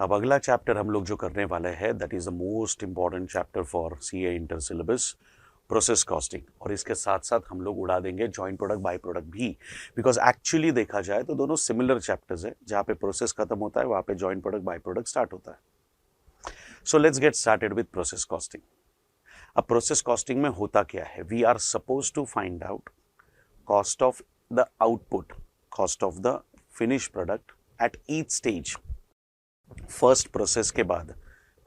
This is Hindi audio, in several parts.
अब अगला चैप्टर हम लोग जो करने वाले हैं that is the most important chapter for CA inter syllabus, process costing. और इसके साथ साथ हम लोग उड़ा देंगे जॉइंट प्रोडक्ट बाय प्रोडक्ट भी, बिकॉज एक्चुअली देखा जाए तो दोनों सिमिलर चैप्टर्स है। जहाँ पे प्रोसेस खत्म होता है वहाँ पे joint product by product start होता है। So let's get started with process costing. अब प्रोसेस कॉस्टिंग में होता क्या है, we are suppose to find out cost of the output, cost of the finish product at each stage. First process के बाद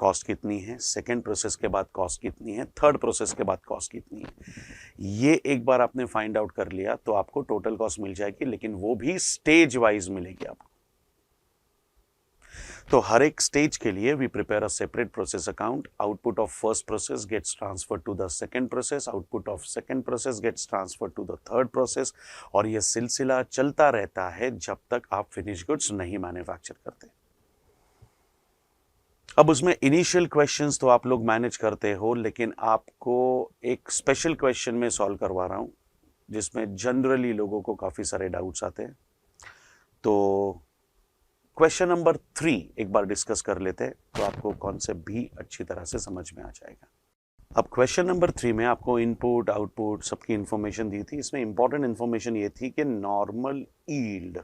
कॉस्ट कितनी है, सेकेंड प्रोसेस के बाद कॉस्ट कितनी है, थर्ड प्रोसेस के बाद कॉस्ट कितनी है। ये एक बार आपने फाइंड आउट कर लिया तो आपको टोटल कॉस्ट मिल जाएगी, लेकिन वो भी स्टेज वाइज मिलेगी आपको। तो हर एक स्टेज के लिए we prepare a separate process account. Output of first process gets transfer to the second process, output of second process gets transfer to the third process, और यह सिलसिला चलता रहता है जब तक आप फिनिश गुड्स नहीं मैन्युफैक्चर करते। अब उसमें इनिशियल क्वेश्चंस तो आप लोग मैनेज करते हो, लेकिन आपको एक स्पेशल क्वेश्चन में सॉल्व करवा रहा हूं जिसमें जनरली लोगों को काफी सारे डाउट्स आते हैं। तो क्वेश्चन नंबर 3 एक बार डिस्कस कर लेते हैं तो आपको कॉन्सेप्ट भी अच्छी तरह से समझ में आ जाएगा। अब क्वेश्चन नंबर 3 में आपको इनपुट आउटपुट सबकी इंफॉर्मेशन दी थी। इसमें इंपॉर्टेंट इंफॉर्मेशन ये थी कि नॉर्मल यील्ड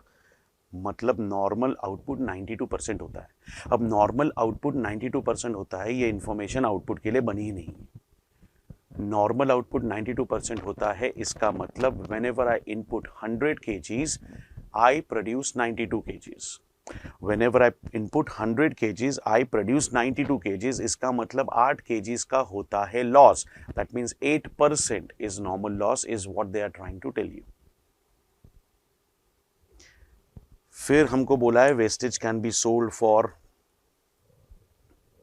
मतलब नॉर्मल आउटपुट 92% होता है। अब नॉर्मल आउटपुट 92% होता है, ये इंफॉर्मेशन आउटपुट के लिए बनी ही नहीं। नॉर्मल आउटपुट 92% होता है, इसका मतलब whenever I input 100 kgs I produce 92 kgs। Whenever I input 100 kgs I produce 92 kgs, इसका मतलब 8 kgs का होता है loss. That means 8% is normal loss, is what they are trying to tell you. फिर हमको बोला है wastage can be sold for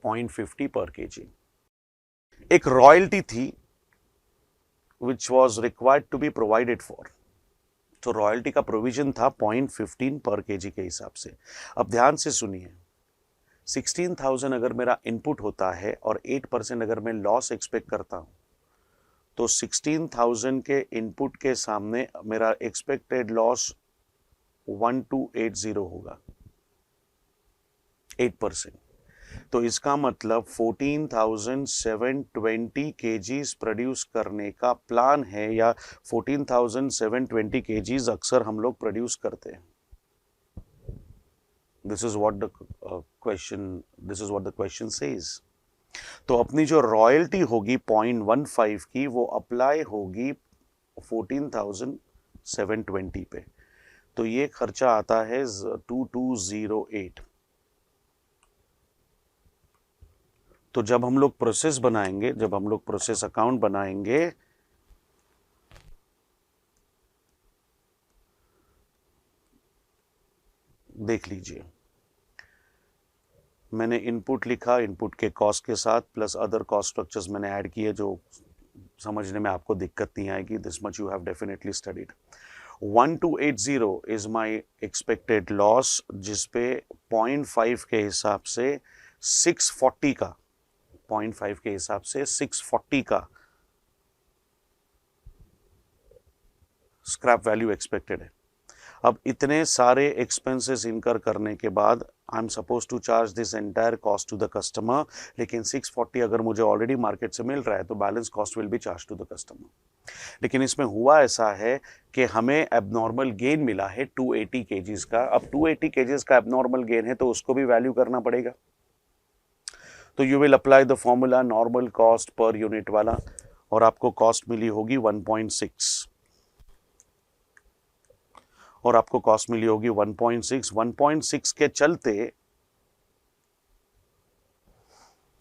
0.50 per KG. एक रॉयल्टी थी which was required to be provided for, तो रॉयल्टी का प्रोविजन था 0.15 पर केजी के हिसाब से। अब ध्यान से सुनिए, 16,000 अगर मेरा इनपुट होता है और 8% अगर मैं लॉस एक्सपेक्ट करता हूं, तो 16,000 के इनपुट के सामने मेरा एक्सपेक्टेड लॉस 1280 होगा, 8%। तो इसका मतलब 14,720 kgs प्रोड्यूस करने का प्लान है, या 14,720 kgs अक्सर हम लोग प्रोड्यूस करते हैं। This is what the question says. तो अपनी जो रॉयल्टी होगी 0.15 की, वो अप्लाई होगी 14,720 पे। तो ये खर्चा आता है 2208। तो जब हम लोग प्रोसेस बनाएंगे, जब हम लोग प्रोसेस अकाउंट बनाएंगे, देख लीजिए मैंने इनपुट लिखा, इनपुट के कॉस्ट के साथ प्लस अदर कॉस्ट स्ट्रक्चर्स मैंने ऐड किए जो समझने में आपको दिक्कत नहीं आएगी। This much you have definitely studied. 1280 is my expected loss, जिसपे 0.5 के हिसाब से 640 का, 0.5 के हिसाब से 640 का स्क्रैप वैल्यू एक्सपेक्टेड है। अब इतने सारे एक्सपेंसेस इनकर करने के बाद I am suppose to charge this entire cost to the customer, लेकिन 640 अगर मुझे ऑलरेडी मार्केट से मिल रहा है तो balance cost will be charge to the customer. लेकिन इसमें हुआ ऐसा है कि हमें एबनॉर्मल गेन मिला है 280 kgs का। अब 280 kgs का एबनॉर्मल गेन है तो उसको भी वैल्यू करना पड़ेगा। तो you will apply the formula normal cost per unit वाला, और आपको कॉस्ट मिली होगी 1.6, और आपको कॉस्ट मिली होगी 1.6। 1.6 के चलते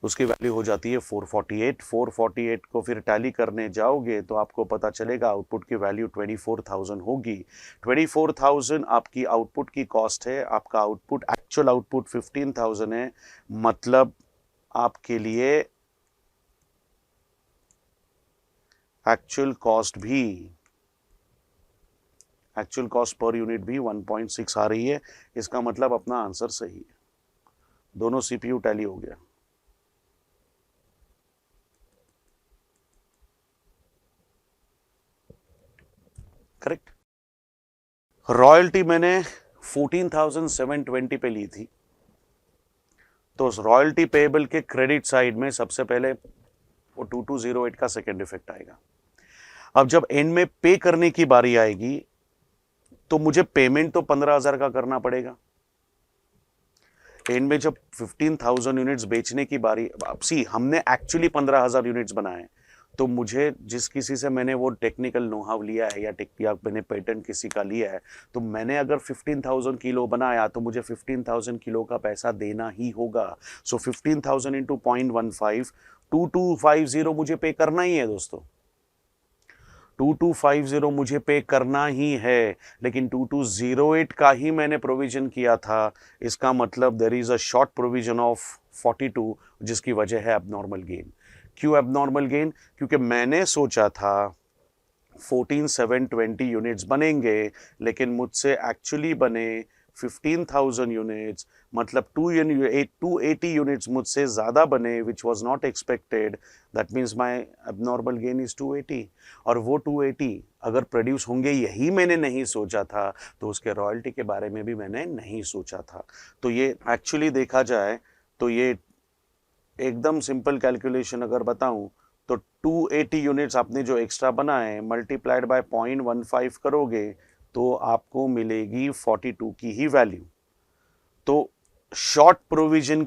उसकी वैल्यू हो जाती है 448। 448 को फिर टैली करने जाओगे तो आपको पता चलेगा आउटपुट की वैल्यू 24,000 होगी। 24,000 आपकी आउटपुट की कॉस्ट है। आपका आउटपुट, एक्चुअल आउटपुट 15,000 है, मतलब आपके लिए एक्चुअल कॉस्ट पर यूनिट भी 1.6 आ रही है। इसका मतलब अपना आंसर सही है। दोनों सीपीयू टैली हो गया। करेक्ट। रॉयल्टी मैंने 14,720 पे ली थी, तो रॉयल्टी पेएबल के क्रेडिट साइड में सबसे पहले वो 2208 का सेकेंड इफेक्ट आएगा। अब जब एंड में पे करने की बारी आएगी तो मुझे पेमेंट तो 15,000 का करना पड़ेगा। एंड में जब 15,000 यूनिट्स बेचने की बारी, अब सी हमने एक्चुअली 15,000 यूनिट्स बनाए, तो मुझे जिस किसी से मैंने वो टेक्निकल नो हाउ लिया है या मैंने पेटेंट किसी का लिया है, तो मैंने अगर 15,000 किलो बनाया तो मुझे 15,000 किलो का पैसा देना ही होगा। सो 15,000 इंटू 0.15 2250 मुझे पे करना ही है दोस्तों, 2250 मुझे पे करना ही है। लेकिन 2208 का ही मैंने प्रोविजन किया था, इसका मतलब there is a short provision of 42, जिसकी वजह है एबनॉर्मल गेन। क्यों एबनॉर्मल गेन? क्योंकि मैंने सोचा था 14,720 यूनिट्स बनेंगे, लेकिन मुझसे एक्चुअली बने 15,000 यूनिट्स, मतलब 280 यूनिट्स मुझसे ज़्यादा बने, which was not expected. That means my abnormal gain is 280। और वो 280 अगर प्रोड्यूस होंगे, यही मैंने नहीं सोचा था, तो उसके रॉयल्टी के बारे में भी मैंने नहीं सोचा था। तो ये एक्चुअली देखा जाए तो ये एकदम सिंपल कैलकुलेशन अगर बताऊं तो 280 यूनिट्स आपने जो एक्स्ट्रा बनाए मल्टीप्लाइड बाय 0.15 करोगे तो आपको मिलेगी 42 की ही वैल्यू। तो शॉर्ट प्रोविजन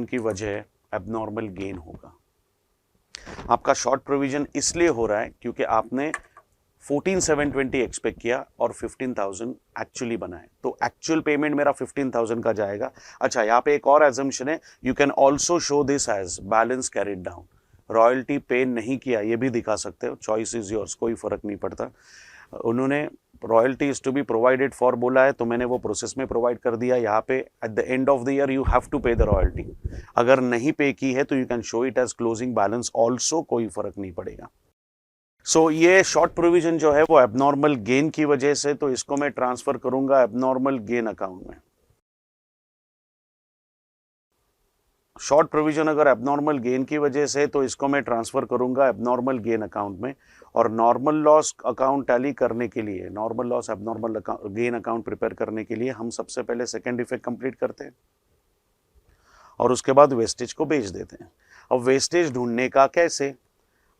की वजह एबनॉर्मल गेन होगा। आपका शॉर्ट प्रोविजन इसलिए हो रहा है क्योंकि आपने 14,720 एक्सपेक्ट किया और 15,000 एक्चुअली बनाए, तो एक्चुअल पेमेंट मेरा 15,000 का जाएगा। अच्छा, यहाँ पे एक और एजम्पशन है, you can also show this as balance carried down. Royalty pay नहीं किया ये भी दिखा सकते हो, चॉइस इज योर्स, कोई फर्क नहीं पड़ता। उन्होंने royalty is to be provided for बोला है, तो मैंने वो प्रोसेस में प्रोवाइड कर दिया। यहाँ पे at the end of the year you have to pay the royalty. अगर नहीं पे की है तो you can show it as closing balance also, कोई फर्क नहीं पड़ेगा। सो ये शॉर्ट प्रोविजन जो है वो एबनॉर्मल गेन की वजह से, तो इसको मैं ट्रांसफर करूंगा एबनॉर्मल गेन अकाउंट में। शॉर्ट प्रोविजन अगर एबनॉर्मल गेन की वजह से, तो इसको मैं ट्रांसफर करूंगा एबनॉर्मल गेन अकाउंट में। और नॉर्मल लॉस अकाउंट टैली करने के लिए, normal loss abnormal gain account prepare करने के लिए हम सबसे पहले सेकेंड इफेक्ट कंप्लीट करते हैं और उसके बाद वेस्टेज को बेच देते हैं। अब वेस्टेज ढूंढने का कैसे?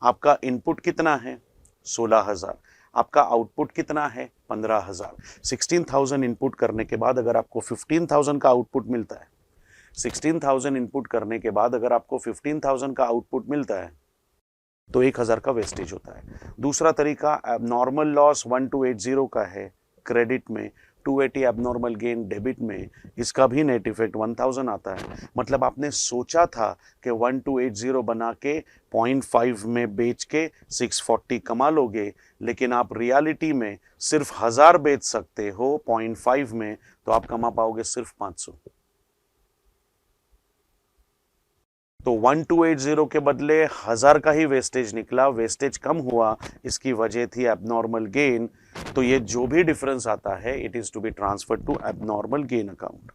आपका इनपुट कितना है? 16,000। आपका आउटपुट कितना है? 15,000। 16,000 इनपुट करने के बाद अगर आपको 15,000 का आउटपुट मिलता है, 16,000 इनपुट करने के बाद अगर आपको 15,000 का आउटपुट मिलता है, तो 1,000 का वेस्टेज होता है। दूसरा तरीका नॉर्मल लॉस 1280 का है क्रेडिट में, 280 एबनॉर्मल गेन डेबिट में, इसका भी नेट इफेक्ट 1000 आता है। मतलब आपने सोचा था कि 1280 बना के 0.5 में बेच के 640 कमा लोगे, लेकिन आप रियलिटी में सिर्फ 1000 बेच सकते हो 0.5 में, तो आप कमा पाओगे सिर्फ 500। तो 1280 के बदले 1000 का ही वेस्टेज निकला, वेस्टेज कम हुआ, इसकी वजह थी एबनॉर्मल गेन। तो ये जो भी डिफरेंस आता है it is to be transferred to abnormal gain account.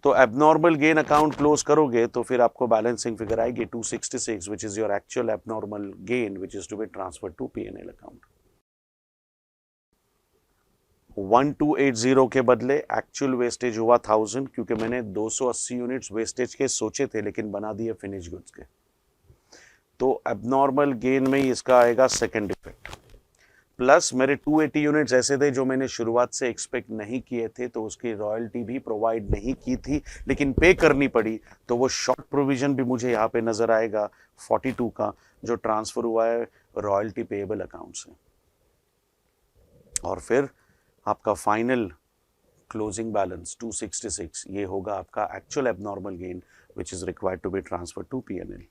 तो एबनॉर्मल गेन अकाउंट क्लोज करोगे तो फिर आपको बैलेंसिंग फिगर आएगी 266, which is your actual abnormal gain, which is to be transferred to PNL account. 1280 के बदले एक्चुअल वेस्टेज हुआ 1000, क्योंकि मैंने 280 यूनिट्स वेस्टेज के सोचे थे लेकिन बना दिए फिनिश गुड्स के। तो एबनॉर्मल गेन में ही इसका आएगा सेकंड इफेक्ट। प्लस मेरे 280 यूनिट्स ऐसे थे जो मैंने शुरुआत से एक्सपेक्ट नहीं किए थे, तो उसकी रॉयल्टी भी प्रोवाइड नहीं की थी लेकिन पे करनी पड़ी, तो वो शॉर्ट प्रोविजन भी मुझे यहाँ पे नजर आएगा 42 का, जो ट्रांसफर हुआ है रॉयल्टी पेएबल अकाउंट से। और फिर आपका फाइनल क्लोजिंग बैलेंस 266, ये होगा आपका actual abnormal gain which is required to be transfer to PNL.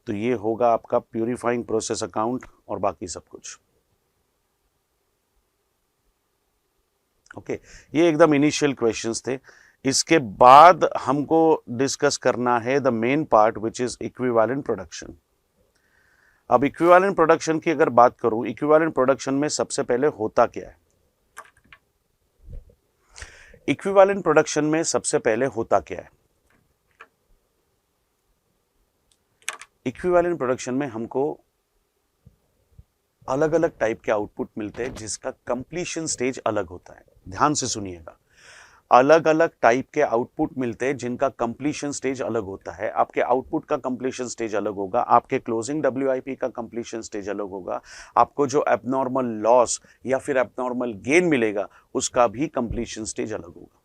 तो ये होगा आपका प्यूरिफाइंग प्रोसेस अकाउंट और बाकी सब कुछ। ओके, ये एकदम इनिशियल क्वेश्चंस थे। इसके बाद हमको डिस्कस करना है the main part which is equivalent production. अब इक्विवेलेंट प्रोडक्शन की अगर बात करूं, इक्विवेलेंट प्रोडक्शन में सबसे पहले होता क्या है? इक्विवेलेंट प्रोडक्शन में सबसे पहले होता क्या है? इक्विवेलेंट प्रोडक्शन में हमको अलग अलग टाइप के आउटपुट मिलते हैं जिसका कंप्लीशन स्टेज अलग होता है। ध्यान से सुनिएगा, अलग अलग टाइप के आउटपुट मिलते हैं जिनका कंप्लीशन स्टेज अलग होता है। आपके आउटपुट का कंप्लीशन स्टेज अलग होगा, आपके क्लोजिंग WIP का कंप्लीशन स्टेज अलग होगा, आपको जो एबनॉर्मल लॉस या फिर एबनॉर्मल गेन मिलेगा उसका भी कंप्लीशन स्टेज अलग होगा।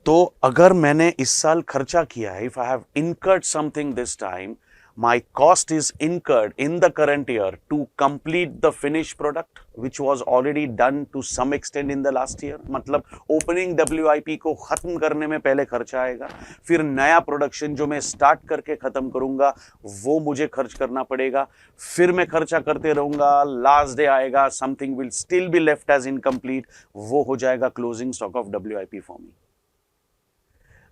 तो अगर मैंने इस साल खर्चा किया है, if I have incurred something this time, my cost is incurred in the current year to complete the finished product which was already done to some extent in the last year। मतलब ओपनिंग WIP को खत्म करने में पहले खर्चा आएगा, फिर नया प्रोडक्शन जो मैं स्टार्ट करके खत्म करूंगा वो मुझे खर्च करना पड़ेगा, फिर मैं खर्चा करते रहूंगा, लास्ट डे आएगा, something will still be left as incomplete, वो हो जाएगा closing stock of WIP for me.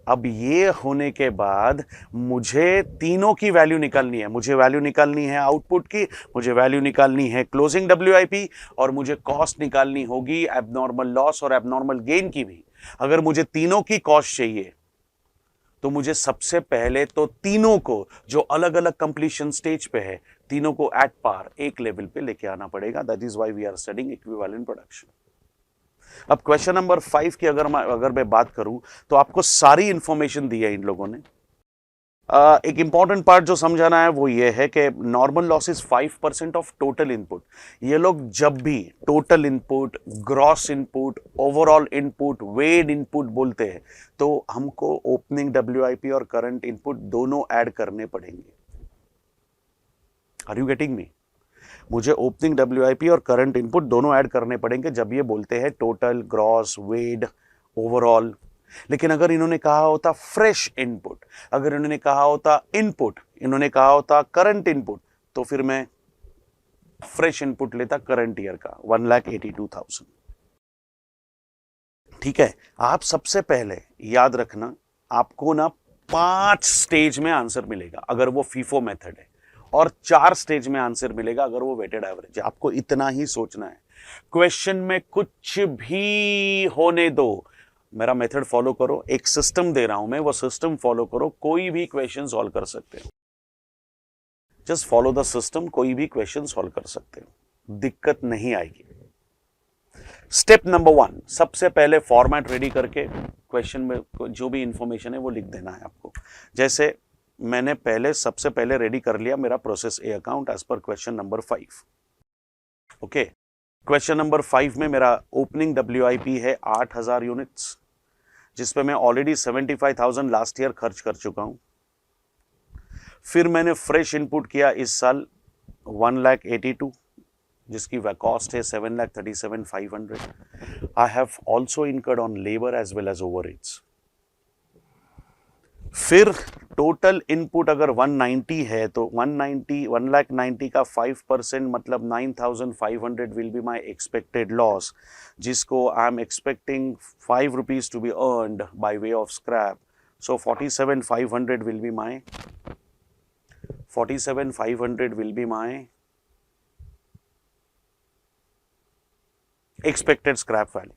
अब ये होने के बाद मुझे तीनों की वैल्यू निकालनी है। मुझे वैल्यू निकालनी है आउटपुट की, मुझे वैल्यू निकालनी है क्लोजिंग WIP, और मुझे कॉस्ट निकालनी होगी एबनॉर्मल लॉस और एबनॉर्मल गेन की भी। अगर मुझे तीनों की कॉस्ट चाहिए तो मुझे सबसे पहले तो तीनों को जो अलग अलग कंप्लीशन स्टेज पे है, तीनों को एट पार एक लेवल पे लेके आना पड़ेगा। That is why we are studying equivalent production. अब क्वेश्चन नंबर 5 की अगर मैं बात करूं तो आपको सारी इंफॉर्मेशन दी है इन लोगों ने। एक इंपॉर्टेंट पार्ट जो समझाना है वो ये है कि normal loss is 5% of total input. ये लोग जब भी total input, gross input, overall input, weighted input बोलते हैं तो हमको ओपनिंग WIP और करंट इनपुट दोनों ऐड करने पड़ेंगे। Are you getting me? मुझे ओपनिंग WIP और करंट इनपुट दोनों ऐड करने पड़ेंगे जब ये बोलते हैं टोटल, ग्रॉस, वेड, ओवरऑल। लेकिन अगर इन्होंने कहा होता फ्रेश इनपुट, अगर इन्होंने कहा होता इनपुट, इन्होंने कहा होता करंट इनपुट, तो फिर मैं फ्रेश इनपुट लेता करंट ईयर का 1,82,000। ठीक है, आप सबसे पहले याद रखना, आपको ना 5 स्टेज में आंसर मिलेगा अगर वो फीफो मेथड है, और 4 स्टेज में आंसर मिलेगा अगर वो वेटेड एवरेज है। आपको इतना ही सोचना है। क्वेश्चन में कुछ भी होने दो, मेरा मेथड फॉलो करो। एक सिस्टम दे रहा हूं मैं, वो सिस्टम फॉलो करो, कोई भी क्वेश्चन सॉल्व कर सकते हो। जस्ट फॉलो द सिस्टम, कोई भी क्वेश्चन सॉल्व कर सकते हो, दिक्कत नहीं आएगी। स्टेप नंबर 1, सबसे पहले फॉर्मेट रेडी करके क्वेश्चन में जो भी इंफॉर्मेशन है वो लिख देना है आपको। जैसे मैंने सबसे पहले रेडी कर लिया मेरा process A account as per question number 5। Okay, question number 5 में मेरा ओपनिंग WIP है 8,000 यूनिट्स, जिसपे मैं ऑलरेडी 75,000 लास्ट ईयर खर्च कर चुका हूं। फिर मैंने फ्रेश इनपुट किया इस साल 1,82,000, जिसकी कॉस्ट है 7,37,500। I have also incurred on labour as well as overheads. फिर टोटल इनपुट अगर 190 है तो 1,90,000 का 5% मतलब 9,500 will be my expected loss, जिसको I am expecting 5 rupees to be earned by way of scrap. So 47,500 will be my expected scrap value.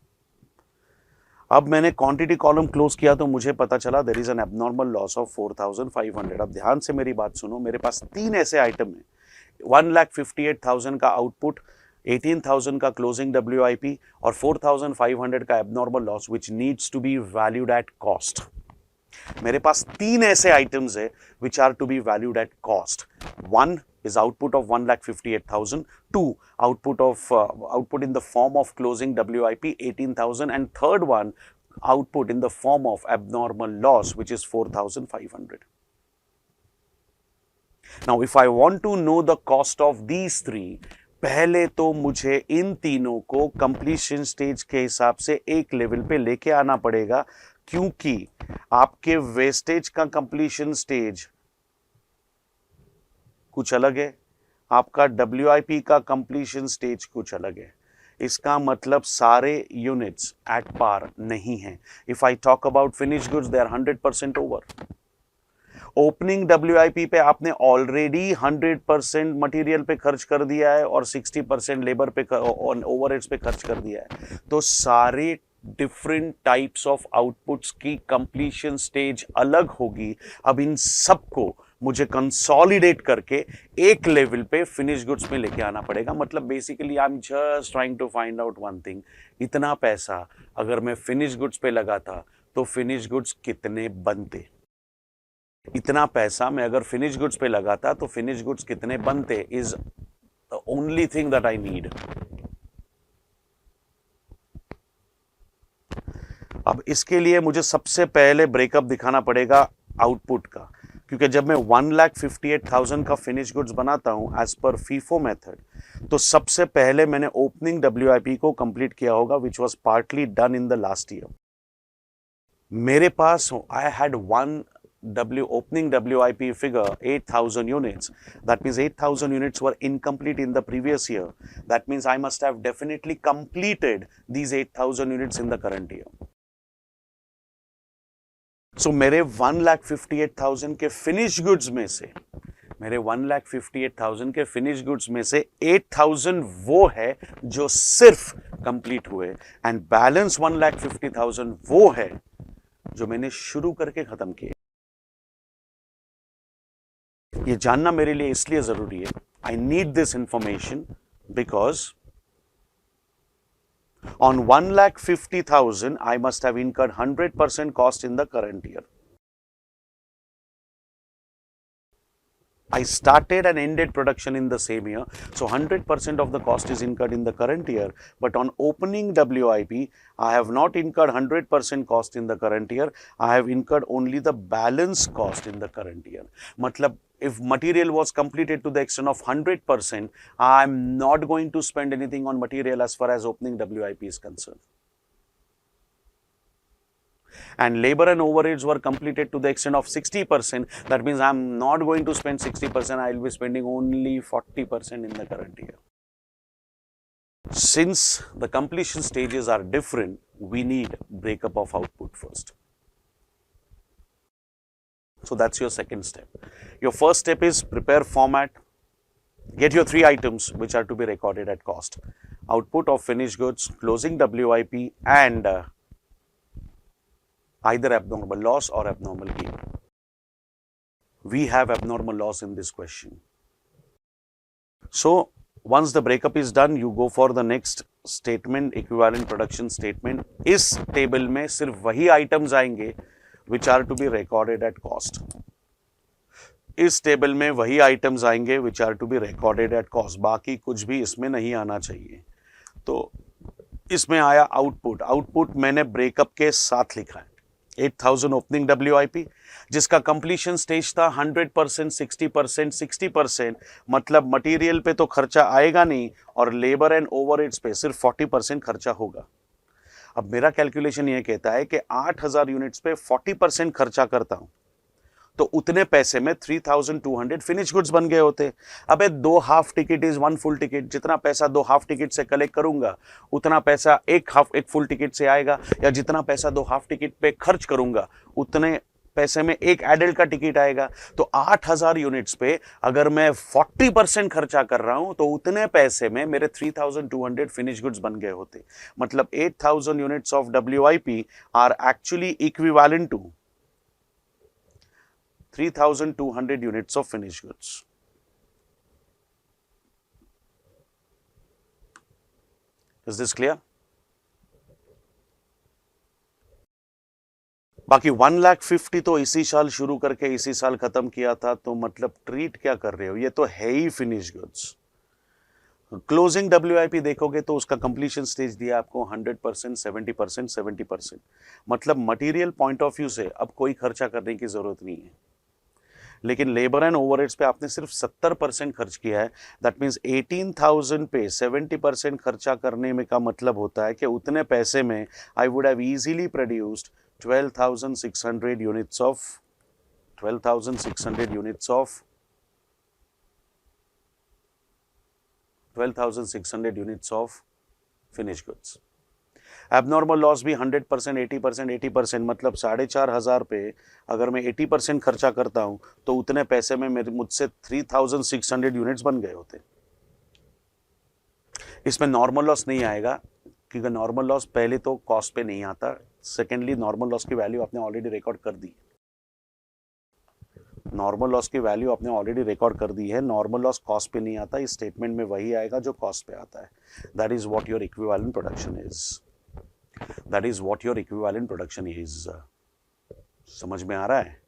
अब मैंने क्वांटिटी कॉलम क्लोज किया तो मुझे पता चला there is an abnormal loss of 4,500। अब ध्यान से मेरी बात सुनो, मेरे पास 3 ऐसे आइटम हैं, 1,58,000 का आउटपुट, 18,000 का क्लोजिंग WIP और 4,500 का abnormal loss which needs to be valued at cost. मेरे पास 3 ऐसे आइटम्स है which are to be valued at cost. 1 is output of 1,58,000, 2 output in the form of closing WIP 18,000, and third one output in the form of abnormal loss which is 4,500. Now if I want to know the cost of these 3, पहले तो मुझे इन तीनों को कंप्लीशन स्टेज के हिसाब से एक लेवल पे लेके आना पड़ेगा, क्योंकि आपके वेस्टेज का कंप्लीशन स्टेज कुछ अलग है, आपका WIP का कंप्लीशन स्टेज कुछ अलग है। इसका मतलब सारे यूनिट्स एट पार नहीं है। If I talk about finish goods, they are 100% over. Opening WIP पे आपने ऑलरेडी 100% मटेरियल पे खर्च कर दिया है और 60% लेबर पे ओवरहेड्स पे खर्च कर दिया है। तो सारे डिफरेंट टाइप्स ऑफ आउटपुट्स की कंप्लीशन स्टेज अलग होगी। अब इन सबको मुझे कंसोलिडेट करके एक लेवल पे फिनिश गुड्स में लेके आना पड़ेगा। मतलब basically I am just trying to find out one thing, इतना पैसा अगर मैं फिनिश गुड्स पे लगाता तो फिनिश गुड्स कितने बनते। इतना पैसा मैं अगर फिनिश गुड्स पे लगाता तो फिनिश गुड्स कितने बनते is the only thing that I need. अब इसके लिए मुझे सबसे पहले ब्रेकअप दिखाना पड़ेगा आउटपुट का, क्योंकि जब मैं 1,58,000 का फिनिश गुड्स बनाता हूं एज पर फीफो मेथड, तो सबसे पहले मैंने ओपनिंग WIP को कंप्लीट किया होगा, which was partly done in the last year. मेरे पास I had opening WIP figure 8,000 units. That means 8,000 units were incomplete in the previous year. That means I must have definitely completed these 8,000 units in the current year. So मेरे 1,58,000 के फिनिश गुड्स में से, मेरे 1,58,000 के फिनिश गुड्स में से 8,000 वो है जो सिर्फ कंप्लीट हुए, एंड बैलेंस 1,50,000 वो है जो मैंने शुरू करके खत्म किए। ये जानना मेरे लिए इसलिए जरूरी है, I need this information because on 1,50,000 I must have incurred 100% cost in the current year. I started and ended production in the same year, so 100% of the cost is incurred in the current year. But on opening WIP, I have not incurred 100% cost in the current year. I have incurred only the balance cost in the current year. Matlab, if material was completed to the extent of 100%, I am not going to spend anything on material as far as opening WIP is concerned. And labor and overheads were completed to the extent of 60%. That means I am not going to spend 60%. I will be spending only 40% in the current year. Since the completion stages are different, we need breakup of output first. So that's your second step. Your first step is prepare format, get your 3 items which are to be recorded at cost: output of finished goods, closing WIP, and either abnormal loss or abnormal gain. We have abnormal loss in this question. So once the breakup is done, you go for the next statement, equivalent production statement. इस टेबल में सिर्फ वही आइटम्स आएंगे which are to be recorded at cost. इस टेबल में वही आइटम्स आएंगे which are to be recorded at cost. बाकी कुछ भी इसमें नहीं आना चाहिए। तो इसमें आया आउटपुट। आउटपुट मैंने ब्रेकअप के साथ लिखा है। 8,000 ओपनिंग WIP, जिसका कंप्लीशन स्टेज था 100%, 60%, 60%। मतलब मटेरियल पे तो खर्चा आएगा नहीं और लेबर एंड ओवरहेड्स पे सिर्फ 40% खर्चा होगा। अब मेरा कैलकुलेशन ये कहता है कि 8,000 यूनिट्स पे 40% खर्चा करता हूं तो उतने पैसे में 3,200 फिनिश गुड्स बन गए होते। अबे 2 half ticket is 1 full ticket, जितना पैसा 2 हाफ टिकट से कलेक्ट करूंगा उतना पैसा एक फुल टिकट से आएगा, या जितना पैसा 2 हाफ टिकट पे खर्च करूंगा उतने पैसे में एक एडल्ट का टिकट आएगा। तो 8,000 यूनिट्स पे अगर मैं 40% खर्चा कर रहा हूं तो उतने पैसे में मेरे 3,200 फिनिश गुड्स बन गए होते। मतलब 8,000 units of WIP are actually equivalent to 3,200 units of finished goods. Is this clear? बाकी 1,50,000 तो इसी साल शुरू करके इसी साल खत्म किया था, तो मतलब ट्रीट क्या कर रहे हो, ये तो है ही फिनिश गुड्स। क्लोजिंग WIP देखोगे तो उसका कंप्लीशन स्टेज दिया आपको 100%, 70%, 70%। मतलब मटेरियल पॉइंट ऑफ व्यू से अब कोई खर्चा करने की जरूरत नहीं है, लेकिन लेबर एंड ओवरहेड्स पे आपने सिर्फ 70% खर्च किया है। दैट मीन्स 18,000 पे 70% खर्चा करने में का मतलब होता है कि उतने पैसे में I would have easily produced 12,600 units of 12,600 units of finish goods. Abnormal loss भी 100%, 80%, 80%। मतलब 4,500 पे अगर मैं 80% खर्चा करता हूं तो उतने पैसे में मेरे मुझसे 3,600 यूनिट्स बन गए होते। इसमें नॉर्मल लॉस नहीं आएगा क्योंकि नॉर्मल लॉस पहले तो कॉस्ट पे नहीं आता, सेकेंडली नॉर्मल लॉस की वैल्यू आपने ऑलरेडी रिकॉर्ड कर दी। नॉर्मल लॉस की वैल्यू आपने ऑलरेडी रिकॉर्ड कर दी है। नॉर्मल लॉस कॉस्ट पे नहीं आता, इस स्टेटमेंट में वही आएगा जो कॉस्ट पे आता है। That is what your equivalent production is. That is what your equivalent production is. समझ में आ रहा है?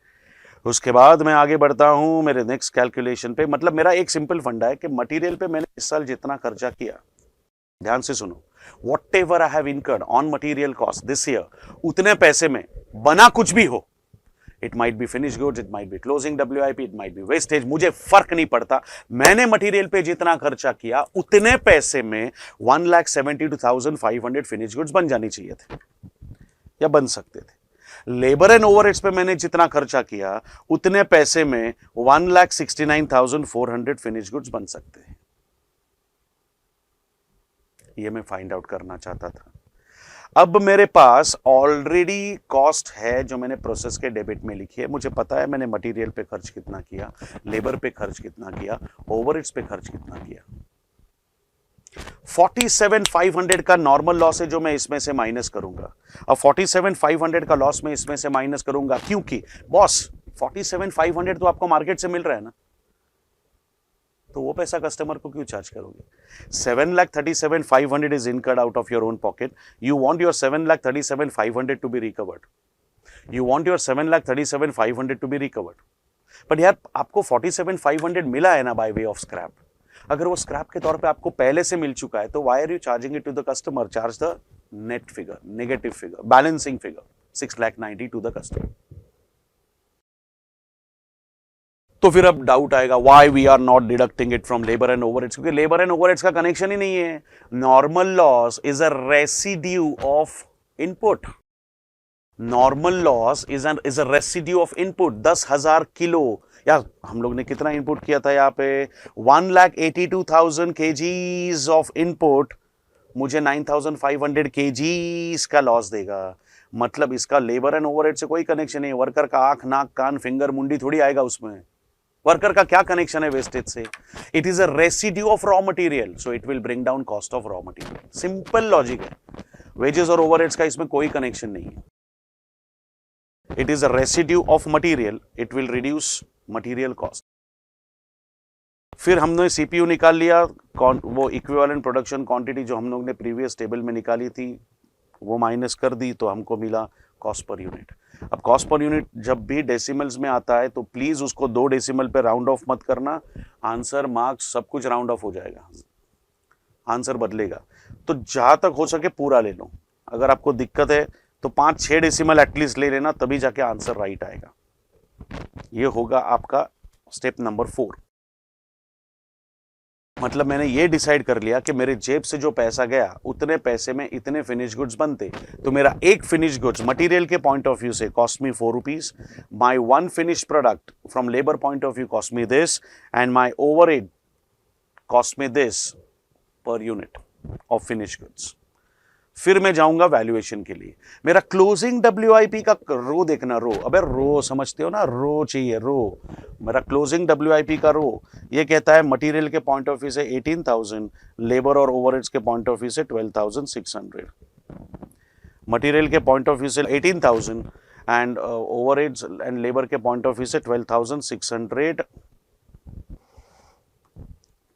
उसके बाद मैं आगे बढ़ता हूं मेरे नेक्स्ट कैलकुलेशन पे। मतलब मेरा एक सिंपल फंडा है कि मटेरियल पे मैंने इस साल जितना खर्चा किया, ध्यान से सुनो, whatever I have incurred on material cost this year, उतने पैसे में बना कुछ भी हो, it might be finished goods, it might be closing WIP, it might be wastage, मुझे फर्क नहीं पड़ता। मैंने मटेरियल पे जितना खर्चा किया उतने पैसे में 1,72,500 फिनिश गुड्स बन जानी चाहिए थे या बन सकते थे। लेबर एंड ओवरहेड्स पे मैंने जितना खर्चा किया उतने पैसे में 1,69,400 फिनिश गुड्स बन सकते हैं। ये मैं फाइंड आउट करना चाहता था। अब मेरे पास ऑलरेडी कॉस्ट है जो मैंने प्रोसेस के डेबिट में लिखी है। मुझे पता है मैंने मटेरियल पे खर्च कितना किया, लेबर पे खर्च कितना किया, ओवरहेड्स पे खर्च कितना किया। 47,500 का नॉर्मल लॉस है जो मैं इसमें से माइनस करूंगा। अब 47,500 का लॉस मैं इसमें से माइनस करूंगा क्योंकि बॉस 47,500 तो आपको मार्केट से मिल रहा है ना, तो वो पैसा कस्टमर को क्यों चार्ज करोगे? 7,37,500 is incurred out of your own pocket. You want your 7,37,500 to be recovered. You want your 7,37,500 to be recovered. But यार आपको 47,500 मिला है ना बाय वे ऑफ स्क्रैप। अगर वो स्क्रैप के तौर पे आपको पहले से मिल चुका है तो why are you charging it to the customer? Charge the net figure, negative figure, balancing figure 6,90,000 to the customer. तो फिर अब डाउट आएगा why we are not deducting it from labour and overheads, क्योंकि लेबर एंड ओवरहेड्स का कनेक्शन ही नहीं है। Normal loss is a residue of input. Normal loss is a residue of input. 10,000 kilo, या हम लोग ने कितना इनपुट किया था यहाँ पे? 1,82,000 kgs ऑफ इनपुट मुझे 9,500 kgs का लॉस देगा। मतलब इसका लेबर एंड ओवरहेड से कोई कनेक्शन नहीं। वर्कर का आंख, नाक, कान, फिंगर, मुंडी थोड़ी आएगा उसमें। वर्कर का क्या कनेक्शन है वेस्टेज से? It is a residue of raw material, so it will bring down cost of raw material. Simple logic है। वेजेस और ओवरहेड्स का इसमें कोई कनेक्शन नहीं है। It is a residue of material, it will reduce material cost. फिर हमने सीपीयू निकाल लिया, वो इक्विवेलेंट प्रोडक्शन क्वांटिटी जो हम लोग ने प्रीवियस टेबल में निकाली थी वो माइनस कर दी, तो हमको मिला कॉस्ट पर यूनिट। अब कॉस्ट पर यूनिट जब भी डेसिमल्स में आता है तो प्लीज उसको 2 डेसिमल पे राउंड ऑफ मत करना। आंसर, मार्क्स सब कुछ राउंड ऑफ हो जाएगा, आंसर बदलेगा। तो जहां तक हो सके पूरा ले लो। अगर आपको दिक्कत है तो 5-6 डेसिमल एटलीस्ट ले लेना, तभी जाके आंसर राइट आएगा। ये होगा आपका स्टेप नंबर 4। मतलब मैंने ये डिसाइड कर लिया कि मेरे जेब से जो पैसा गया उतने पैसे में इतने फिनिश गुड्स बनते, तो मेरा एक फिनिश गुड्स मटेरियल के पॉइंट ऑफ व्यू से cost me 4 rupees, my 1 finish product from labour point of view cost me this, and my overhead cost me this per unit of finish goods. फिर मैं जाऊंगा वैल्यूएशन के लिए। मेरा क्लोजिंग WIP का रो देखना, रो, अबे रो समझते हो ना, रो चाहिए, रो। मेरा क्लोजिंग WIP का रो ये कहता है मटेरियल के पॉइंट ऑफ व्यू से 18,000, लेबर और ओवरहेड्स के पॉइंट ऑफ व्यू से 12,600। मटेरियल के पॉइंट ऑफ व्यू से 18,000 एंड ओवरहेड्स एंड लेबर के पॉइंट ऑफ व्यू से 12,600।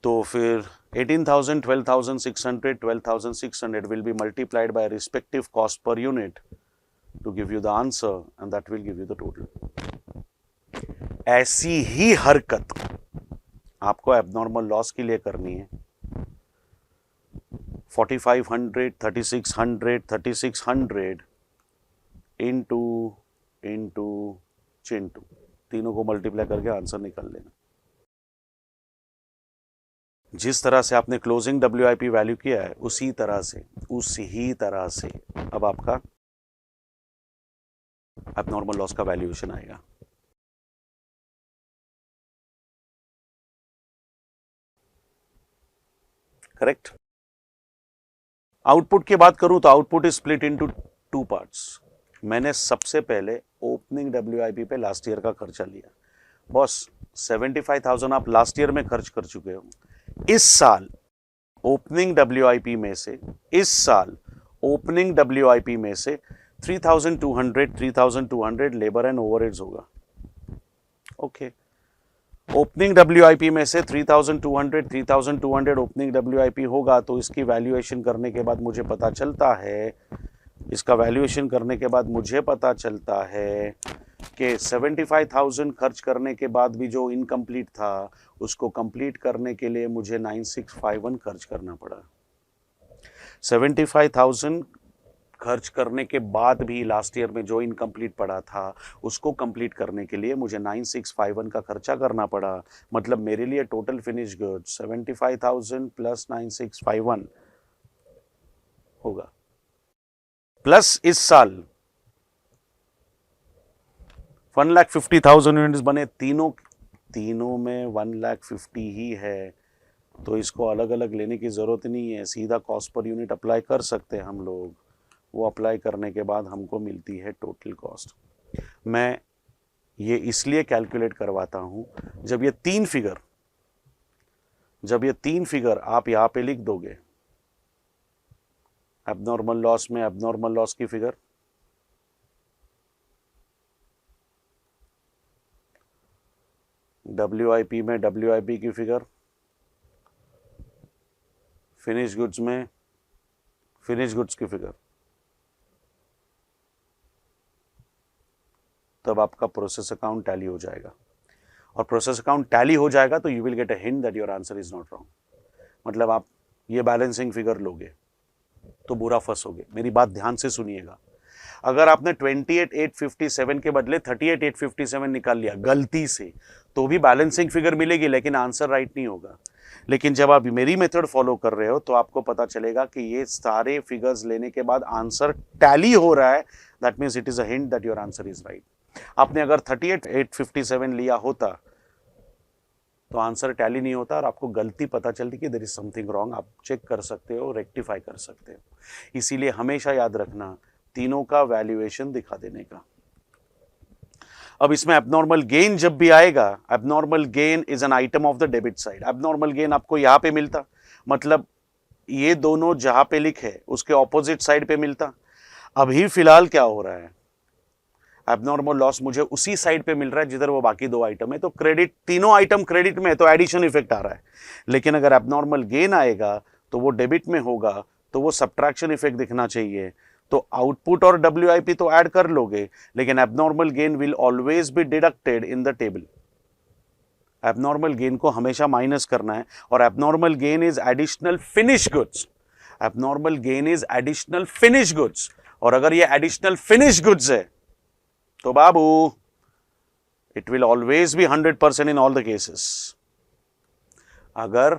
तो फिर 18,000, 12,600, 12,600 will be multiplied by respective cost per unit to give you the answer, and that will give you the total. ऐसी ही हरकत आपको एबनॉर्मल लॉस के लिए करनी है। 4,500, 3,600, 3,600 इंटू चिंटू, तीनों को मल्टीप्लाई करके आंसर निकाल लेना। जिस तरह से आपने क्लोजिंग WIP वैल्यू किया है उसी तरह से अब आपका एबनॉर्मल लॉस का वैल्यूएशन आएगा। करेक्ट। आउटपुट की बात करूं तो output is split into 2 parts. मैंने सबसे पहले ओपनिंग WIP पे लास्ट ईयर का खर्चा लिया। बॉस 75,000 आप लास्ट ईयर में खर्च कर चुके हो। इस साल ओपनिंग WIP में से 3,200 लेबर एंड ओवरहेड्स होगा। ओके। ओपनिंग WIP में से 3,200 ओपनिंग WIP होगा, तो इसकी वैल्यूएशन करने के बाद मुझे पता चलता है, इसका वैल्यूएशन करने के बाद मुझे पता चलता है कि 75,000 खर्च करने के बाद भी जो इनकम्प्लीट था उसको कंप्लीट करने के लिए मुझे 9651 खर्च करना पड़ा। 75,000 खर्च करने के बाद भी लास्ट ईयर में जो इनकम्प्लीट पड़ा था उसको कंप्लीट करने के लिए मुझे 9651 का खर्चा करना पड़ा। मतलब मेरे लिए टोटल फिनिश गुड्स 75,000 प्लस 9651 होगा। प्लस इस साल 1,50,000 यूनिट्स बने, तीनों में 1,50,000 ही है, तो इसको अलग अलग लेने की ज़रूरत नहीं है, सीधा कॉस्ट पर यूनिट अप्लाई कर सकते हैं हम लोग। वो अप्लाई करने के बाद हमको मिलती है टोटल कॉस्ट। मैं ये इसलिए कैलकुलेट करवाता हूँ, जब ये तीन फिगर आप यहाँ पे लिख दोगे, एबनॉर्मल लॉस में एबनॉर्मल लॉस की फिगर, WIP में WIP की फिगर, फिनिश गुड्स में फिनिश गुड्स की फिगर, तब आपका प्रोसेस अकाउंट टैली हो जाएगा। और प्रोसेस अकाउंट टैली हो जाएगा तो you will get a hint that your answer is not wrong. मतलब आप ये बैलेंसिंग फिगर लोगे तो बुरा फंसोगे। मेरी बात ध्यान से सुनिएगा। अगर आपने 28,857 के बदले 38,857 निकाल लिया गलती से, तो भी बैलेंसिंग फिगर मिलेगी, लेकिन आंसर राइट नहीं होगा। लेकिन जब आप मेरी मेथड फॉलो कर रहे हो तो आपको पता चलेगा कि ये सारे फिगर्स लेने के बाद आंसर टैली हो रहा है, that means it is a hint that your answer is right. आपने अगर 38,857 लिया होता तो आंसर टैली नहीं होता और आपको गलती पता चलती कि देयर इज समथिंग रॉन्ग। आप चेक कर सकते हो, रेक्टिफाई कर सकते हो। इसीलिए हमेशा याद रखना तीनों का वैल्यूएशन दिखा देने का। अब इसमें एबनॉर्मल गेन जब भी आएगा, abnormal gain is an item of the debit side. Abnormal gain आपको यहां पे मिलता, मतलब ये दोनों जहां पे लिखे उसके ऑपोजिट साइड पे मिलता। अभी फिलहाल क्या हो रहा है, एबनॉर्मल लॉस मुझे उसी साइड पे मिल रहा है जिधर वो बाकी दो आइटम है, तो क्रेडिट, तीनों आइटम क्रेडिट में है तो एडिशन इफेक्ट आ रहा है। लेकिन अगर एबनॉर्मल गेन आएगा तो वो डेबिट में होगा, तो वो सब्ट्रैक्शन इफेक्ट दिखना चाहिए। तो आउटपुट और WIP तो ऐड कर लोगे, लेकिन abnormal gain will always be deducted in the table. Abnormal gain को हमेशा माइनस करना है, और abnormal gain is additional finish goods. Abnormal gain is additional finish goods, और अगर ये एडिशनल फिनिश गुड्स है तो बाबू it will always be 100% in all the cases. अगर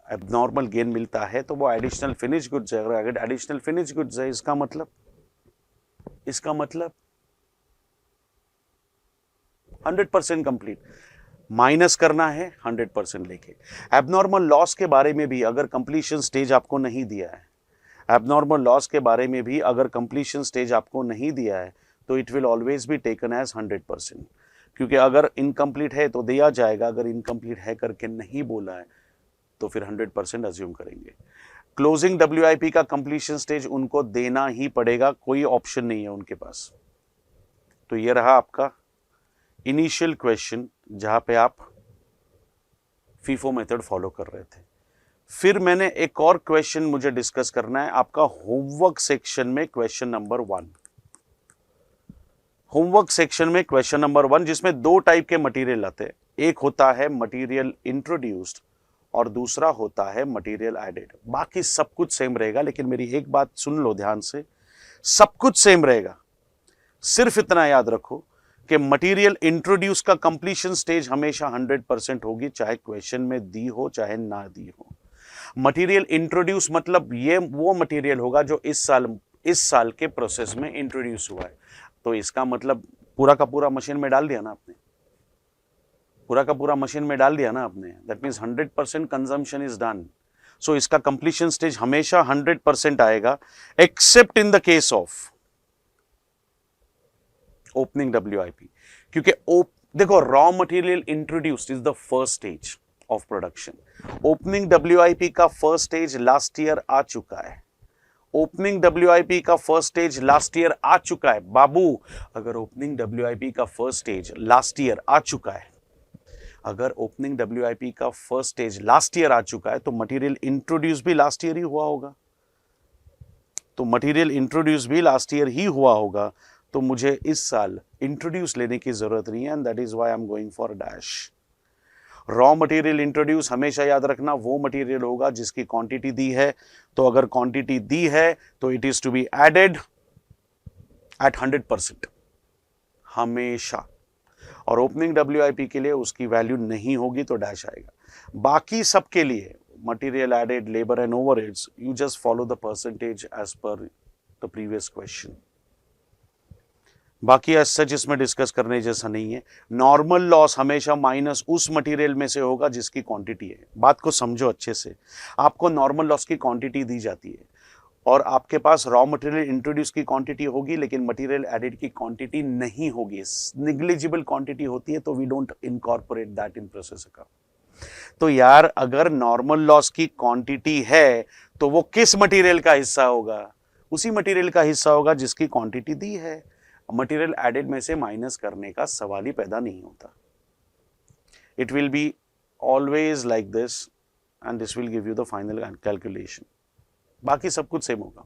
एबनॉर्मल गेन मिलता है तो वो एडिशनल फिनिश गुड्स है। अगर एडिशनल फिनिश गुड्स है, इसका मतलब 100% कंप्लीट। माइनस करना है 100% लेके। एबनॉर्मल लॉस के बारे में भी अगर कंप्लीशन स्टेज आपको नहीं दिया है, एबनॉर्मल लॉस के बारे में भी अगर कंप्लीशन स्टेज आपको नहीं दिया है, तो it will always be taken as 100%। क्योंकि अगर इनकम्प्लीट है तो दिया जाएगा, अगर इनकम्प्लीट है करके नहीं बोला है तो फिर 100% अज्यूम करेंगे। क्लोजिंग WIP का कंप्लीशन स्टेज उनको देना ही पड़ेगा, कोई ऑप्शन नहीं है उनके पास। तो ये रहा आपका इनिशियल क्वेश्चन जहां पे आप फीफो मेथड फॉलो कर रहे थे। फिर मैंने एक और क्वेश्चन मुझे डिस्कस करना है आपका होमवर्क सेक्शन में, क्वेश्चन नंबर 1। होमवर्क सेक्शन में क्वेश्चन नंबर 1, जिसमें दो टाइप के मटेरियल आते हैं। एक होता है मटेरियल इंट्रोड्यूस्ड और दूसरा होता है मटेरियल एडेड। बाकी सब कुछ सेम रहेगा, लेकिन मेरी एक बात सुन लो ध्यान से, सब कुछ सेम रहेगा। सिर्फ इतना याद रखो कि मटेरियल इंट्रोड्यूस का कंप्लीशन स्टेज हमेशा 100% होगी, चाहे क्वेश्चन में दी हो चाहे ना दी हो। मटेरियल इंट्रोड्यूस मतलब ये वो मटेरियल होगा जो इस साल के प्रोसेस में इंट्रोड्यूस हुआ है। तो इसका मतलब पूरा का पूरा मशीन में डाल दिया ना आपने, पूरा का पूरा मशीन में डाल दिया ना आपने, that means 100% consumption is done. So इसका कंप्लीशन स्टेज हमेशा 100% आएगा, except in the case of opening WIP। क्योंकि देखो, raw material introduced is the first stage of production. Opening WIP का फर्स्ट स्टेज लास्ट ईयर आ चुका है, ओपनिंग WIP का फर्स्ट स्टेज लास्ट ईयर आ चुका है बाबू। अगर ओपनिंग WIP का फर्स्ट स्टेज लास्ट ईयर आ चुका है, अगर ओपनिंग WIP का फर्स्ट स्टेज लास्ट ईयर आ चुका है तो मटेरियल इंट्रोड्यूस भी लास्ट ईयर ही हुआ होगा। तो मटेरियल इंट्रोड्यूस भी लास्ट ईयर ही हुआ होगा, तो मुझे इस साल इंट्रोड्यूस लेने की जरूरत नहीं है, and that is why I am going for dash. Raw material introduce हमेशा याद रखना वो मटेरियल होगा जिसकी क्वांटिटी दी है। तो अगर क्वांटिटी दी है तो it is to be added at 100% हमेशा। और ओपनिंग WIP के लिए उसकी वैल्यू नहीं होगी तो डैश आएगा। बाकी सबके लिए material added, labour and overheads, you just follow the percentage as per the previous question. बाकी एज सच इसमें डिस्कस करने जैसा नहीं है। नॉर्मल लॉस हमेशा माइनस उस मटेरियल में से होगा जिसकी क्वांटिटी है। बात को समझो अच्छे से। आपको नॉर्मल लॉस की क्वांटिटी दी जाती है और आपके पास रॉ मटेरियल इंट्रोड्यूस की क्वांटिटी होगी लेकिन मटेरियल एडेड की क्वांटिटी नहीं होगी, निग्लिजिबल क्वांटिटी होती है, तो we don't incorporate that in process account. तो यार अगर नॉर्मल लॉस की क्वांटिटी है तो वो किस मटेरियल का हिस्सा होगा? उसी मटेरियल का हिस्सा होगा जिसकी क्वांटिटी दी है। मटेरियल एडेड में से माइनस करने का सवाल ही पैदा नहीं होता। It will be always like this and this will give you the final calculation. बाकी सब कुछ सेम होगा।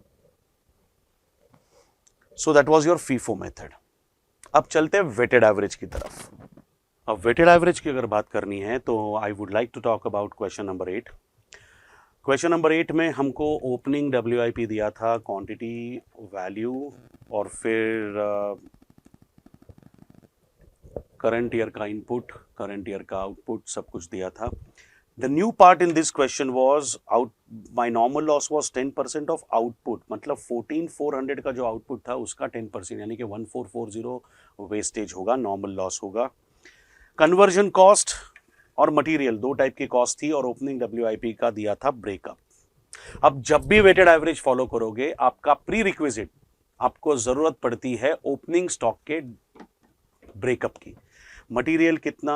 सो that was your FIFO method. अब चलते हैं वेटेड एवरेज की तरफ। अब वेटेड एवरेज की अगर बात करनी है तो I would like to talk about question number 8। Question number 8 में हमको ओपनिंग WIP दिया था, क्वांटिटी, वैल्यू और फिर करंट ईयर का इनपुट, करंट ईयर का आउटपुट, सब कुछ दिया था। The new part in this question was out my normal loss was 10% of output, मतलब 14400 का जो आउटपुट था उसका 10%, यानी कि 1440 वेस्टेज होगा, नॉर्मल लॉस होगा। कन्वर्जन कॉस्ट और मटेरियल दो टाइप की कॉस्ट थी और ओपनिंग WIP का दिया था ब्रेकअप। अब जब भी वेटेड एवरेज फॉलो करोगे आपका प्री रिक्विजिट, आपको जरूरत पड़ती है ओपनिंग स्टॉक के ब्रेकअप की। मटेरियल कितना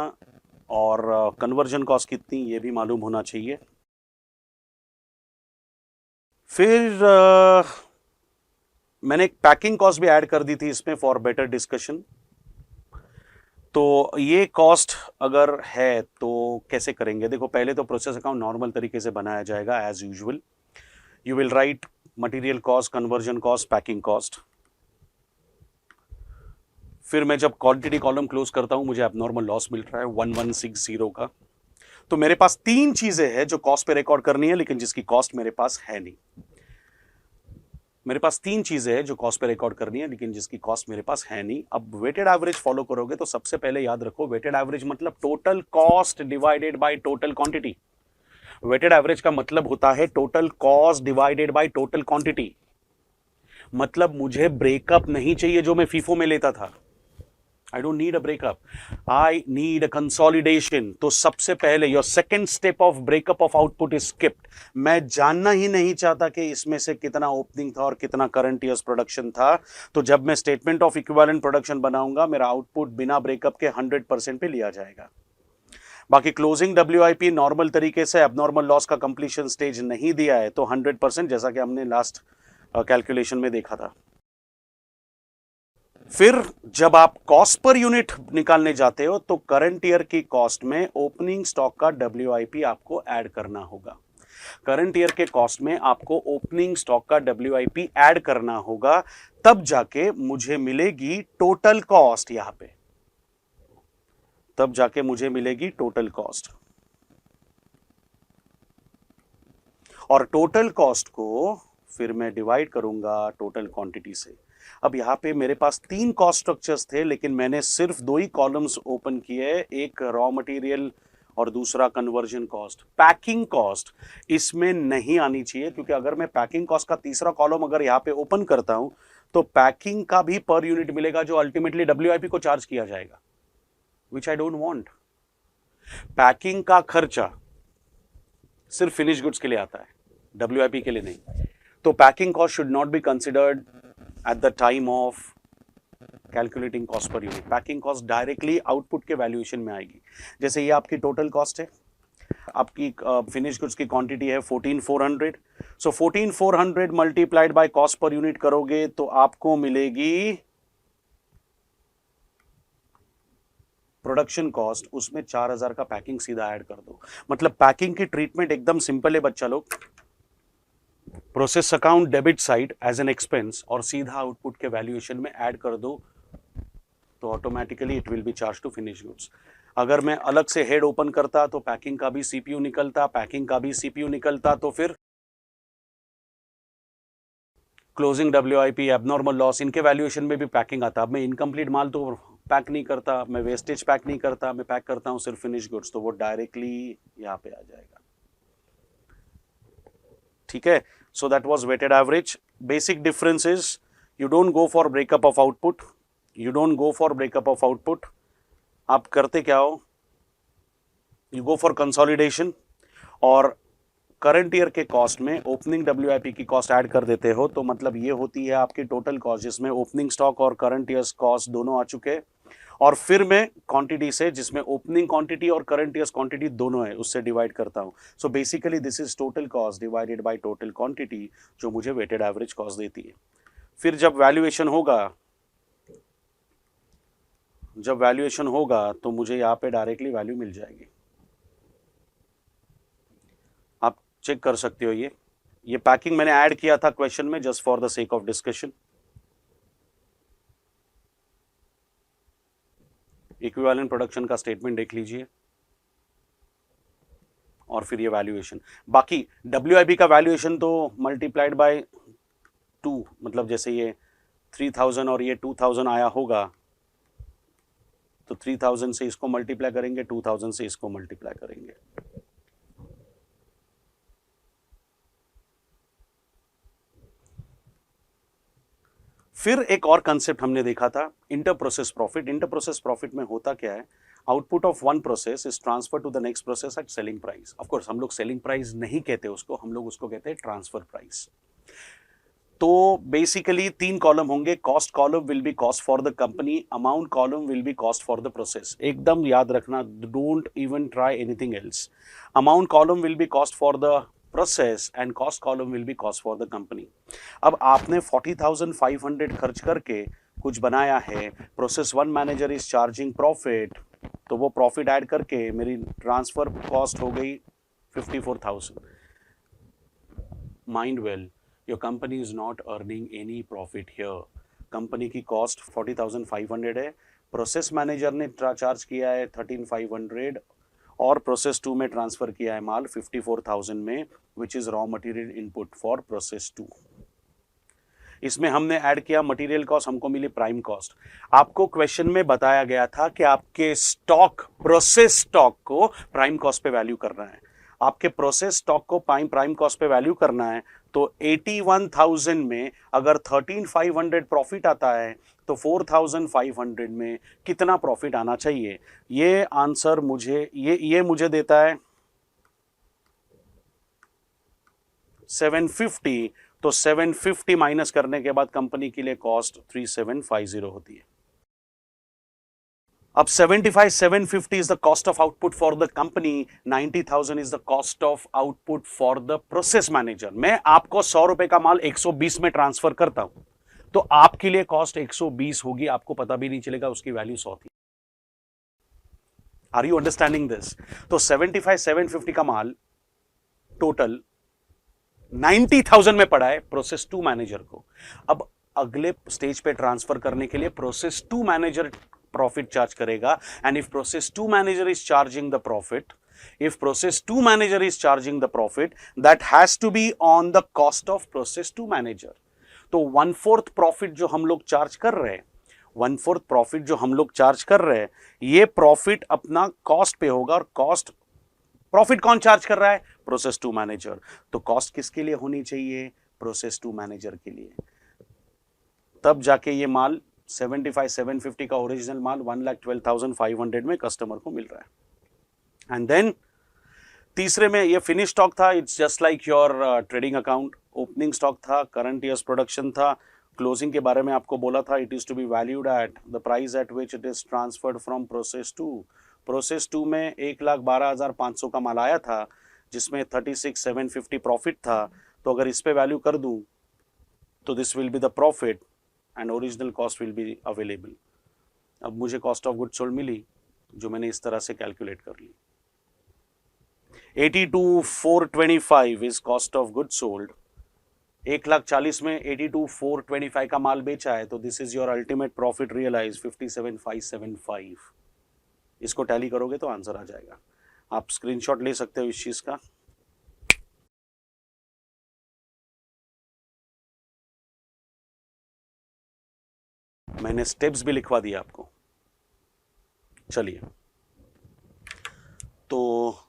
और कन्वर्जन कॉस्ट कितनी ये भी मालूम होना चाहिए। फिर मैंने एक पैकिंग कॉस्ट भी ऐड कर दी थी इसमें फॉर बेटर डिस्कशन। तो ये कॉस्ट अगर है तो कैसे करेंगे? देखो, पहले तो प्रोसेस अकाउंट नॉर्मल तरीके से बनाया जाएगा as usual. You will write material cost, conversion cost, packing cost. फिर मैं जब क्वांटिटी कॉलम क्लोज करता हूं मुझे एबनॉर्मल लॉस मिल रहा है 1160 का। तो मेरे पास तीन चीजें हैं जो कॉस्ट पे रिकॉर्ड करनी है लेकिन जिसकी कॉस्ट मेरे पास है नहीं। मेरे पास तीन चीजें हैं जो कॉस्ट पे रिकॉर्ड करनी है लेकिन जिसकी कॉस्ट मेरे पास है नहीं। अब वेटेड एवरेज फॉलो करोगे तो सबसे पहले याद रखो, वेटेड एवरेज मतलब total cost divided by total quantity. Weighted average का मतलब होता है total cost divided by total quantity. मतलब मुझे ब्रेकअप नहीं चाहिए जो मैं फीफो में लेता था। I don't need a breakup. I need a consolidation. तो सबसे पहले your second step of breakup of output is skipped. मैं जानना ही नहीं चाहता कि इसमें से कितना ओपनिंग था और कितना करंट ईयर्स प्रोडक्शन था। तो जब मैं स्टेटमेंट ऑफ इक्विवेलेंट प्रोडक्शन बनाऊंगा मेरा आउटपुट बिना ब्रेकअप के 100% पे लिया जाएगा। बाकी क्लोजिंग WIP नॉर्मल तरीके से, एबनॉर्मल लॉस का कंप्लीशन स्टेज नहीं दिया है तो 100%, जैसा कि हमने लास्ट कैलकुलेशन में देखा था। फिर जब आप कॉस्ट पर यूनिट निकालने जाते हो तो करंट ईयर की कॉस्ट में ओपनिंग स्टॉक का WIP आपको ऐड करना होगा। करंट ईयर के कॉस्ट में आपको ओपनिंग स्टॉक का WIP ऐड करना होगा, तब जाके मुझे मिलेगी टोटल कॉस्ट। यहां पे तब जाके मुझे मिलेगी टोटल कॉस्ट। और टोटल कॉस्ट को फिर मैं डिवाइड करूंगा टोटल क्वांटिटी से। अब यहाँ पे मेरे पास तीन कॉस्ट स्ट्रक्चर्स थे लेकिन मैंने सिर्फ दो ही कॉलम्स ओपन किए, एक रॉ मटेरियल और दूसरा कन्वर्जन कॉस्ट। पैकिंग कॉस्ट इसमें नहीं आनी चाहिए क्योंकि अगर मैं पैकिंग कॉस्ट का तीसरा कॉलम अगर यहाँ पे ओपन करता हूं तो पैकिंग का भी पर यूनिट मिलेगा जो अल्टीमेटली WIP को चार्ज किया जाएगा, विच आई डोंट वांट। पैकिंग का खर्चा सिर्फ फिनिश गुड्स के लिए आता है, WIP के लिए नहीं। तो packing cost should not be considered at the time of calculating cost per unit. Packing cost directly output के वैल्यूएशन में आएगी। जैसे ये आपकी टोटल कॉस्ट है, आपकी फिनिश गुड्स की क्वांटिटी है 14400, सो 14,400 multiplied by cost per unit करोगे तो आपको मिलेगी प्रोडक्शन कॉस्ट, उसमें 4,000 का पैकिंग सीधा ऐड कर दो। मतलब पैकिंग की ट्रीटमेंट एकदम सिंपल है बच्चा लोग। Process account debit side as an expense और सीधा आउटपुट के वैल्यूएशन में ऐड कर दो तो automatically it will be charge to finish goods. अगर मैं अलग से हेड ओपन करता तो पैकिंग का भी सीपीयू निकलता, पैकिंग का भी सीपीयू निकलता, तो फिर क्लोजिंग डब्ल्यूआईपी, एबनॉर्मल लॉस, इनके वैल्यूएशन में भी पैकिंग आता। अब मैं इनकम्प्लीट माल तो पैक नहीं करता, मैं वेस्टेज पैक नहीं करता, मैं पैक करता हूं सिर्फ फिनिश गुड्स, तो वो डायरेक्टली यहां पे आ जाएगा। ठीक है, so that was weighted average. Basic difference is you don't go for breakup of output, you don't go for breakup of output. आप करते क्या हो, यू गो फॉर कंसोलिडेशन और करंट ईयर के कॉस्ट में ओपनिंग डब्ल्यूआईपी की कॉस्ट ऐड कर देते हो। तो मतलब ये होती है आपकी टोटल कॉस्ट, जिसमें ओपनिंग स्टॉक और करंट ईयर्स कॉस्ट दोनों आ चुके हैं, और फिर मैं क्वांटिटी से, जिसमें ओपनिंग क्वांटिटी और करंट ईयर्स क्वांटिटी दोनों है, उससे डिवाइड करता हूं। So basically this is total cost divided by total quantity, जो मुझे वेटेड एवरेज कॉस्ट देती है। फिर जब वैल्यूएशन होगा तो मुझे यहां पे डायरेक्टली वैल्यू मिल जाएगी। आप चेक कर सकते हो। ये पैकिंग मैंने ऐड किया था क्वेश्चन में just for the sake of discussion. Equivalent production का स्टेटमेंट देख लीजिए और फिर ये वैल्यूएशन। बाकी डब्ल्यूआईपी का वैल्यूएशन तो मल्टीप्लाइड बाय 2, मतलब जैसे ये 3,000 और ये 2,000 आया होगा तो 3,000 से इसको मल्टीप्लाई करेंगे, 2,000 से इसको मल्टीप्लाई करेंगे। फिर एक और कंसेप्ट हमने देखा था, inter process profit. Inter process profit में होता क्या है, output of one process is transfer to the next process at selling price. Of course हम लोग सेलिंग प्राइस नहीं कहते उसको, हम लोग उसको कहते हैं ट्रांसफर प्राइस। तो बेसिकली 3 कॉलम होंगे। Cost column will be cost for the company, amount column will be cost for the process. एकदम याद रखना, don't even try anything else. Amount column will be cost for the process and cost column will be cost for the company. अब आपने 40,500 खर्च करके कुछ बनाया है, process 1 manager is charging profit, तो वो प्रॉफिट ऐड करके मेरी ट्रांसफर कॉस्ट हो गई 54,000। Mind well, your company is not earning any profit here. Company की कॉस्ट 40,500 है, प्रोसेस मैनेजर ने चार्ज किया है 13,500 और प्रोसेस 2 में ट्रांसफर किया है माल 54,000 में, which is raw material input for process 2। इसमें हमने ऐड किया मटेरियल कॉस्ट, हमको मिली प्राइम कॉस्ट। आपको क्वेश्चन में बताया गया था कि आपके स्टॉक, प्रोसेस स्टॉक को प्राइम कॉस्ट पे वैल्यू करना है। आपके प्रोसेस स्टॉक को प्राइम कॉस्ट पे वैल्यू करना है तो 81,000 में अगर 13,500 प्रॉफिट आता है तो 4,500 में कितना प्रॉफिट आना चाहिए। ये आंसर मुझे ये मुझे देता है 750। तो 750 माइनस करने के बाद कंपनी के लिए कॉस्ट 3750 होती है। अब 750 is the cost of output for the company, 90,000 is the cost of output for the process manager। मैं आपको 100 रुपए का माल 120 में ट्रांसफर करता हूं तो आपके लिए कॉस्ट 120 होगी, आपको पता भी नहीं चलेगा, उसकी वैल्यू 100 थी। Are you understanding this? तो 750 का माल टोटल 90,000 में पड़ा है प्रोसेस 2 मैनेजर को। अब अगले स्टेज पे ट्रांसफर करने के लिए प्रोसेस 2 मैनेजर प्रॉफिट चार्ज करेगा, and if process 2 manager is charging the profit, if process 2 manager is charging the profit, that has to be on the cost of process 2 manager। तो 1/4 प्रॉफिट जो हम लोग चार्ज कर रहे हैं, 1/4 प्रॉफिट जो हम लोग चार्ज कर रहे हैं, ये प्रॉफिट अपना कॉस्ट पे होगा। और कॉस्ट प्रॉफिट कौन चार्ज कर रहा है? Process 2 manager. तो कॉस्ट किसके लिए होनी चाहिए? प्रोसेस 2 मैनेजर के लिए। तब जाके ये माल 750 का ओरिजिनल माल 1,12,500 में कस्टमर को मिल रहा है। एंड देन तीसरे में ये फिनिश स्टॉक था, it's just like your trading account. Opening stock था, करंट ईयर्स प्रोडक्शन था, क्लोजिंग के बारे में आपको बोला था, it is to be valued at the price at which it is transferred from process 2। Process 2 में 1,12,500 का माल आया था, जिसमें 36,750 प्रॉफिट था। तो अगर इस पे वैल्यू कर दूं तो this will be the profit and original cost will be available. अब मुझे कॉस्ट ऑफ गुड सोल्ड मिली जो मैंने इस तरह से कैलकुलेट कर ली। 82,425 is cost of good sold. 1,40,000 में 82,425 का माल बेचा है, तो this is your ultimate profit realise 57,575। इसको टैली करोगे तो आंसर आ जाएगा। आप स्क्रीनशॉट ले सकते हो इस चीज का। मैंने स्टेप्स भी लिखवा दिया आपको। चलिए, तो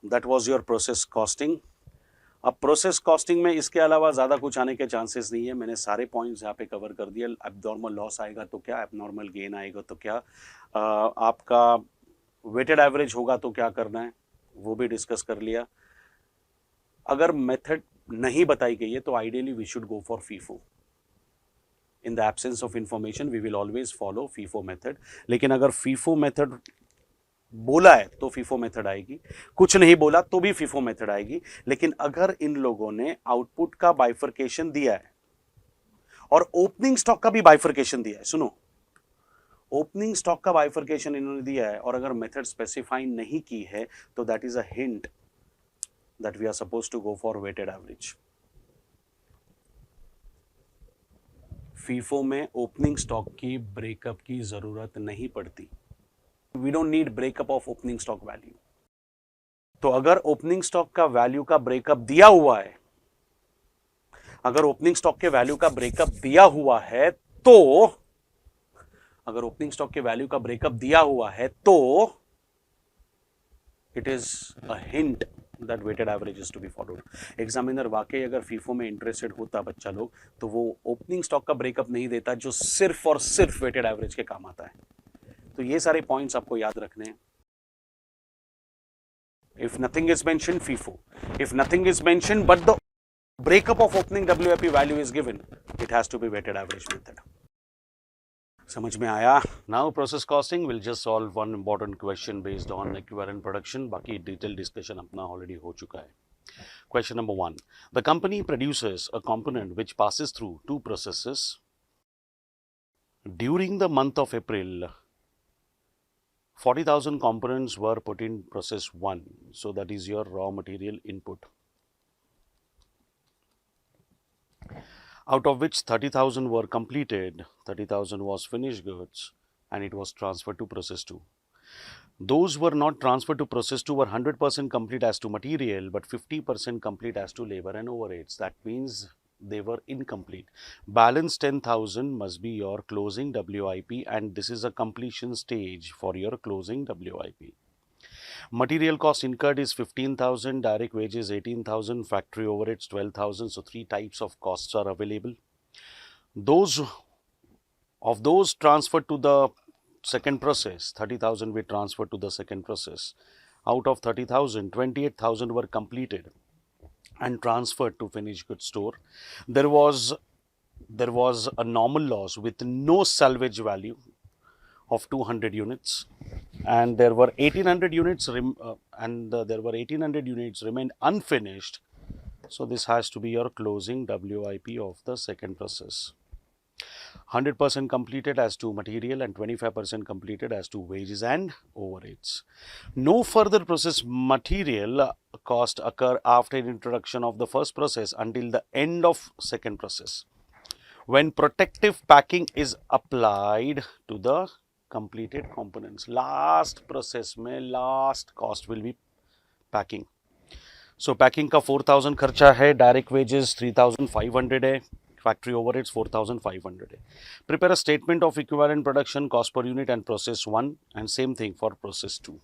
that was your process costing. अब प्रोसेस कॉस्टिंग में इसके अलावा ज़्यादा कुछ आने के चांसेस नहीं है। मैंने सारे पॉइंट्स यहाँ पे कवर कर दिए। एबनॉर्मल लॉस आएगा तो क्या, एबनॉर्मल गेन आएगा तो क्या, आपका वेटेड एवरेज होगा तो क्या करना है वो भी डिस्कस कर लिया। अगर मेथड नहीं बताई गई है तो ideally we should go for FIFO. In the absence of information we will always follow FIFO method. लेकिन अगर फीफो मेथड बोला है तो फीफो मेथड आएगी, कुछ नहीं बोला तो भी फीफो मेथड आएगी। लेकिन अगर इन लोगों ने आउटपुट का बाइफर्केशन दिया है और ओपनिंग स्टॉक का भी बाइफर्केशन दिया है, सुनो, ओपनिंग स्टॉक का बाइफर्केशन इन्होंने दिया है और अगर मेथड स्पेसिफाई नहीं की है तो that is a hint that we are suppose to go for weighted average. FIFO में ओपनिंग स्टॉक की ब्रेकअप की जरूरत नहीं पड़ती। We don't need breakup of opening stock value. तो अगर ओपनिंग स्टॉक का वैल्यू का ब्रेकअप दिया हुआ है, अगर ओपनिंग स्टॉक के वैल्यू का ब्रेकअप दिया हुआ है तो, अगर ओपनिंग स्टॉक के वैल्यू का ब्रेकअप दिया हुआ है तो it is a hint that weighted average is to be followed. Examiner वाकई अगर फीफो में इंटरेस्टेड होता बच्चा लोग तो वो ओपनिंग स्टॉक का ब्रेकअप नहीं देता जो सिर्फ और सिर्फ वेटेड एवरेज के काम आता है। तो ये सारे पॉइंट्स आपको याद रखने हैं। If nothing is mentioned, FIFO. If nothing is mentioned, but the breakup of opening WIP value is given, it has to be weighted average method. समझ में आया? Now process costing will just solve one important question based on equivalent production. बाकी detailed discussion अपना already हो चुका है. Question number 1. The company produces a component which passes through two processes. During the month of April, 40,000 components were put in process 1. So that is your raw material input. Out of which 30,000 were completed, 30,000 was finished goods, and it was transferred to process 2. Those were not transferred to process 2 were 100% complete as to material, but 50% complete as to labor and overheads. That means they were incomplete. Balance 10,000 must be your closing WIP, and this is a completion stage for your closing WIP. Material cost incurred is 15,000, direct wages 18,000, factory overheads 12,000. So 3 types of costs are available. Those transferred to the second process, 30,000 we transferred to the second process. Out of 30,000, 28,000 were completed and transferred to finished goods store. There was a normal loss with no salvage value of 200 units, and there were 1800 units remained unfinished. So this has to be your closing WIP of the second process. 100% completed as to material and 25% completed as to wages and overheads. No further process material cost occur after introduction of the first process until the end of second process, when protective packing is applied to the completed components. Last process में last cost will be packing. So packing का 4,000 खर्चा है, direct wages 3,500 है, factory overheads 4,500 है. Prepare a statement of equivalent production cost per unit and process 1, and same thing for process 2.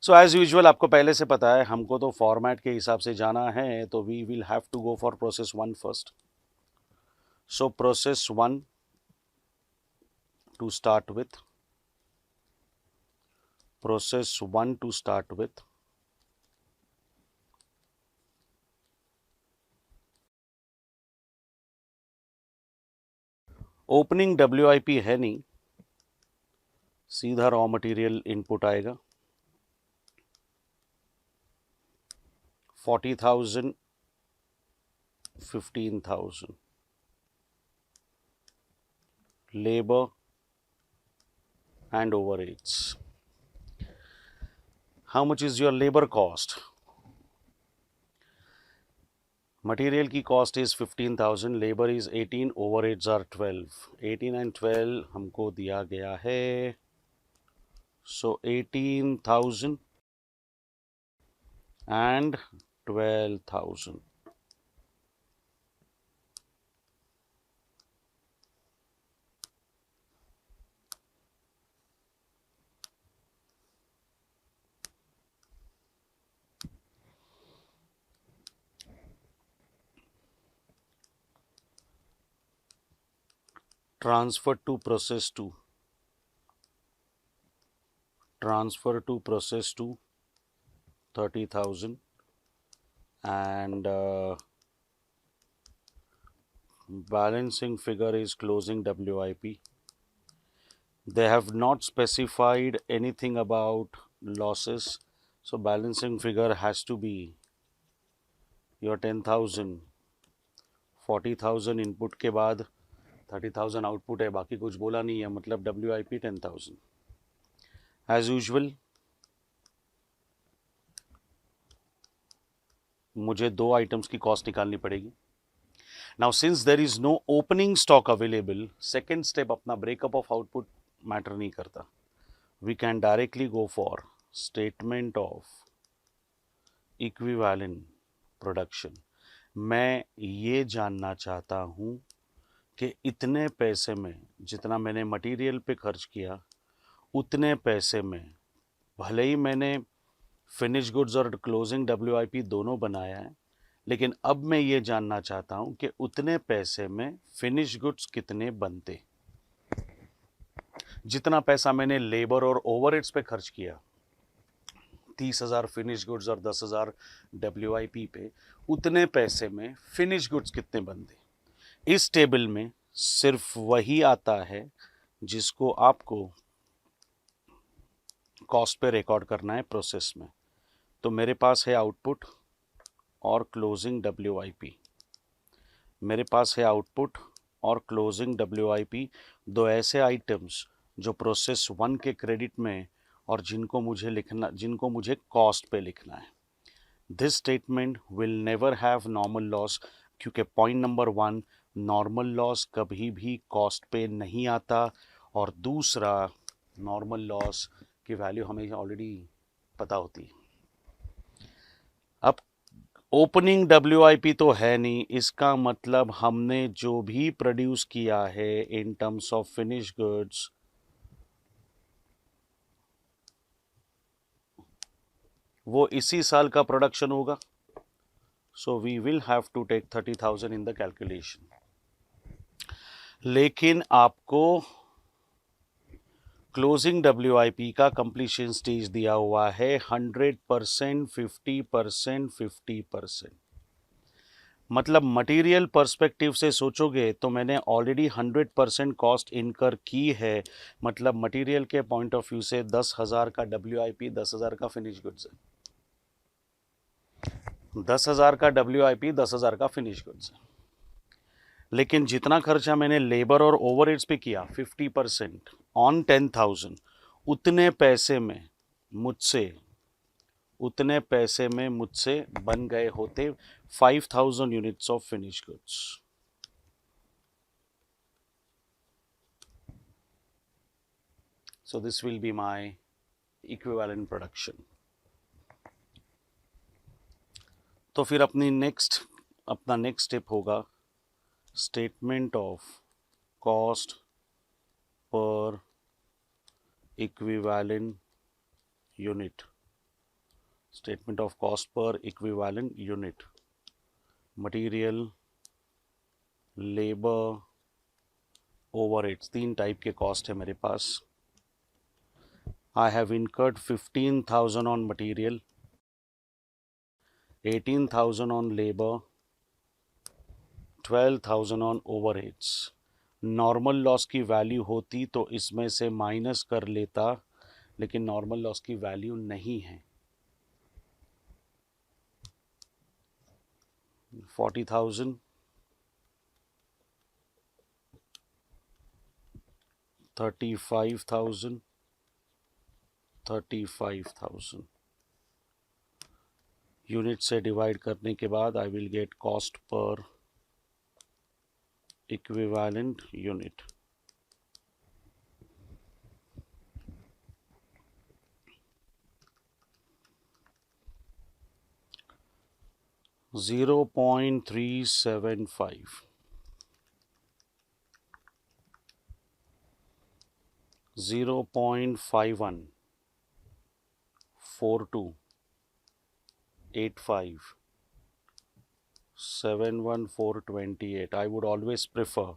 So as usual आपको पहले से पता है, हमको तो format के हिसाब से जाना है, तो we will have to go for process 1 first. So process 1 to start with. Process 1 to start with. Opening WIP है नहीं, सीधा रॉ मटेरियल इनपुट आएगा. 40,000 15,000. Labor and overheads. How much is your labor cost? Material की cost is 15,000, labor is 18, overheads are 12. 18 and 12 हमको दिया गया है. So 18,000 and 12,000. Transfer to process 2. Transfer to process 2, 30,000. And balancing figure is closing WIP. They have not specified anything about losses, so balancing figure has to be your 10,000, 40,000 input के बाद 30,000 आउटपुट है, बाकी कुछ बोला नहीं है, मतलब WIP 10,000. As usual मुझे दो आइटम्स की कॉस्ट निकालनी पड़ेगी. Now since there is no opening stock available, second step अपना breakup of output मैटर नहीं करता. We can directly go for statement of equivalent production. मैं ये जानना चाहता हूँ कि इतने पैसे में जितना मैंने मटेरियल पे खर्च किया उतने पैसे में, भले ही मैंने फिनिश गुड्स और क्लोजिंग WIP दोनों बनाया है, लेकिन अब मैं ये जानना चाहता हूँ कि उतने पैसे में फिनिश गुड्स कितने बनते. जितना पैसा मैंने लेबर और ओवरहेड्स पे खर्च किया, 30,000 फिनिश गुड्स और 10,000 WIP पे, उतने पैसे में फिनिश गुड्स कितने बनते. इस टेबल में सिर्फ वही आता है जिसको आपको कॉस्ट पे रिकॉर्ड करना है प्रोसेस में. तो मेरे पास है आउटपुट और क्लोजिंग WIP. मेरे पास है आउटपुट और क्लोजिंग WIP, दो ऐसे आइटम्स जो प्रोसेस 1 के क्रेडिट में और जिनको मुझे कॉस्ट पे लिखना है. This statement will never have normal loss, क्योंकि पॉइंट नंबर 1, नॉर्मल लॉस कभी भी कॉस्ट पे नहीं आता, और दूसरा नॉर्मल लॉस की वैल्यू हमें ऑलरेडी पता होती है. अब ओपनिंग WIP तो है नहीं, इसका मतलब हमने जो भी प्रोड्यूस किया है in terms of finish goods, वो इसी साल का प्रोडक्शन होगा. So we will have to take 30,000 in the calculation. लेकिन आपको क्लोजिंग WIP का कंप्लीशन स्टेज दिया हुआ है 100%, 50%, 50%. मतलब मटेरियल पर्सपेक्टिव से सोचोगे तो मैंने ऑलरेडी 100% कॉस्ट इनकर की है. मतलब मटेरियल के पॉइंट ऑफ व्यू से 10,000 का WIP, 10,000 का फिनिश गुड्स है. 10,000 का WIP, 10,000 का फिनिश गुड्स है. लेकिन जितना खर्चा मैंने लेबर और ओवरहेड्स पे किया 50% ऑन 10,000, उतने पैसे में मुझसे बन गए होते 5,000 units of finish goods. So this will be my equivalent production. तो फिर अपना नेक्स्ट स्टेप होगा statement of cost per equivalent unit. Statement of cost per equivalent unit. Material, labour, overheads, 3 type के कॉस्ट है मेरे पास. I have incurred 15,000 on material, 18,000 on labor, 12,000 on overheads. Normal loss की वैल्यू होती तो इसमें से माइनस कर लेता, लेकिन नॉर्मल लॉस की वैल्यू नहीं है. 40,000 35,000, 35,000 यूनिट से डिवाइड करने के बाद I will get cost per equivalent unit. $0.375, 0.51, 42, 85, 71428. I would always prefer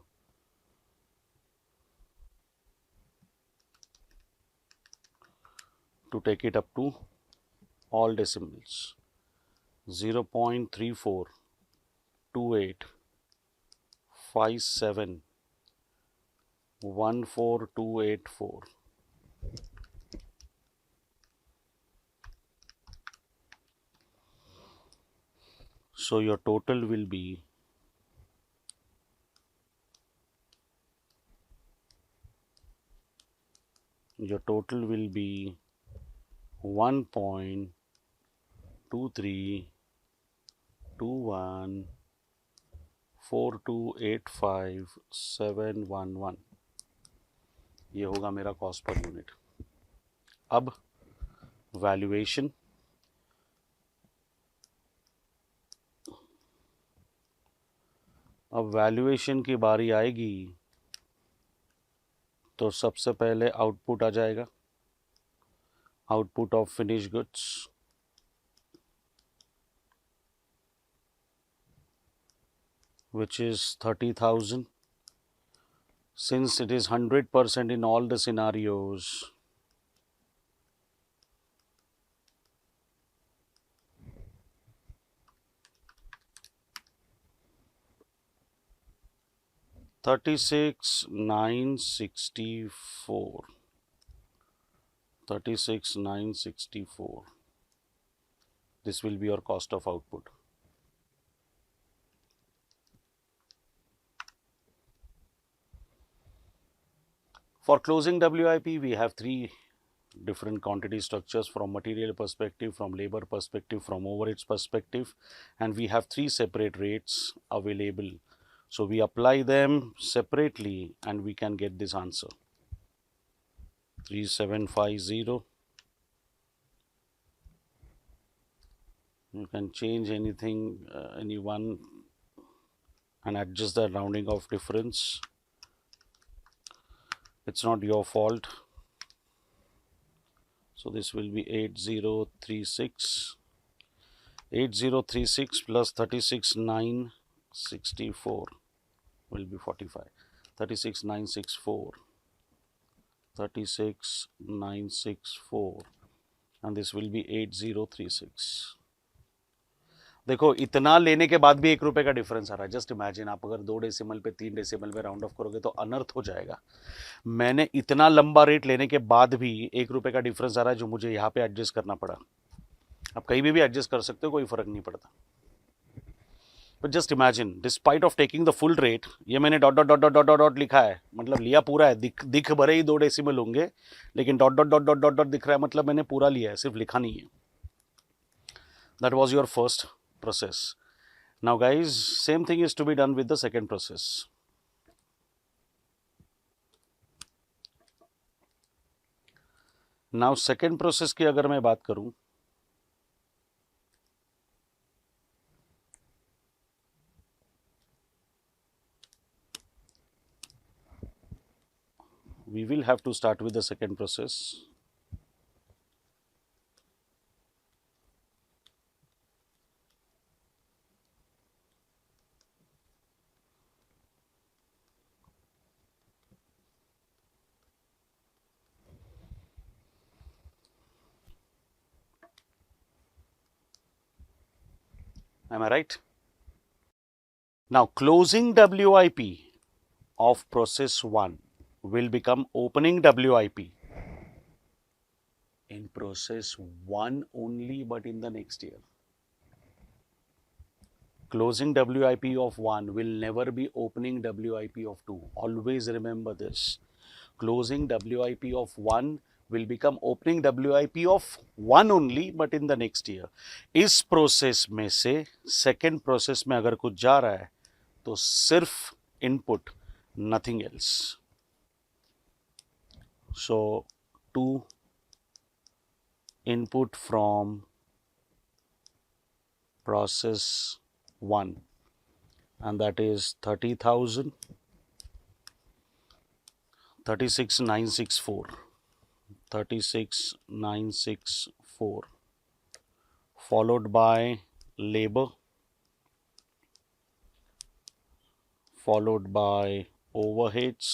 to take it up to all decimals. 0.34, 28, 57, 14284. So your total will be 1.23214285,711. ये होगा मेरा कॉस्ट पर यूनिट. अब वैल्यूएशन. अब वैल्यूएशन की बारी आएगी तो सबसे पहले आउटपुट आ जाएगा. Output of finish goods, which is 30,000. Since it is 100% in all the scenarios, $36,964. This will be your cost of output. For closing WIP, we have three different quantity structures: from material perspective, from labor perspective, from overheads perspective, and we have three separate rates available. So we apply them separately and we can get this answer. 3750. You can change anything, anyone, and adjust the rounding off difference. It's not your fault. So this will be 8036. 8036 plus 36,964 will be 45. 36,964. 36,964. And this will be 8036. देखो इतना लेने के बाद भी ₹1 का डिफरेंस आ रहा है. जस्ट इमेजिन, आप अगर 2 डेसिमल पे 3 डेसिमल पे राउंड ऑफ करोगे तो अनर्थ हो जाएगा. मैंने इतना लंबा रेट लेने के बाद भी ₹1 का डिफरेंस आ रहा है जो मुझे यहाँ पे एडजस्ट करना पड़ा. आप कहीं भी एडजस्ट कर सकते हो, कोई फर्क नहीं पड़ता. But just imagine, despite of taking the full rate, ये मैंने dot dot dot dot dot dot लिखा है, मतलब लिया पूरा है. दिख भरे ही 2 डेसिमल होंगे, लेकिन dot dot dot dot dot dot दिख रहा है, मतलब मैंने पूरा लिया है, सिर्फ लिखा नहीं है. That was your first process. Now guys, same thing is to be done with the second process. Now second process की अगर मैं बात करूं, we will have to start with the second process. Am I right? Now closing WIP of process 1 will become opening WIP in process 1 only, but in the next year. Closing WIP of 1 will never be opening WIP of 2. Always remember this. closing WIP of 1 will become opening WIP of 1 only, but in the next year. इस प्रोसेस में से सेकेंड प्रोसेस में अगर कुछ जा रहा है तो सिर्फ input, nothing else. So to input from process 1, and that is 30,000, 36,964, 36,964, followed by labor, followed by overheads,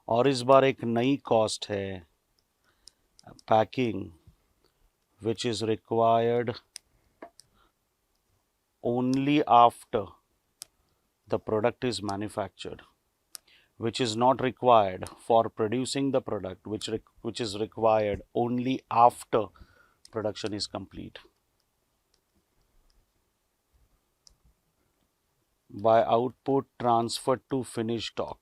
और इस बार एक नई कॉस्ट है packing, which is required only after the product is manufactured, which is not required for producing the product, which is required only after production is complete. By output transferred to finished stock.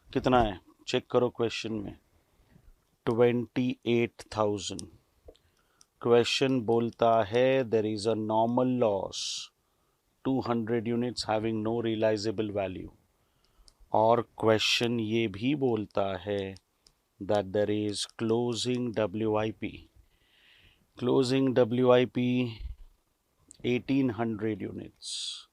कितना है चेक करो क्वेश्चन में. 28,000. क्वेश्चन बोलता है there is a normal loss 200 units having no realisable value, और क्वेश्चन ये भी बोलता है that there is closing WIP. Closing WIP 1800 units.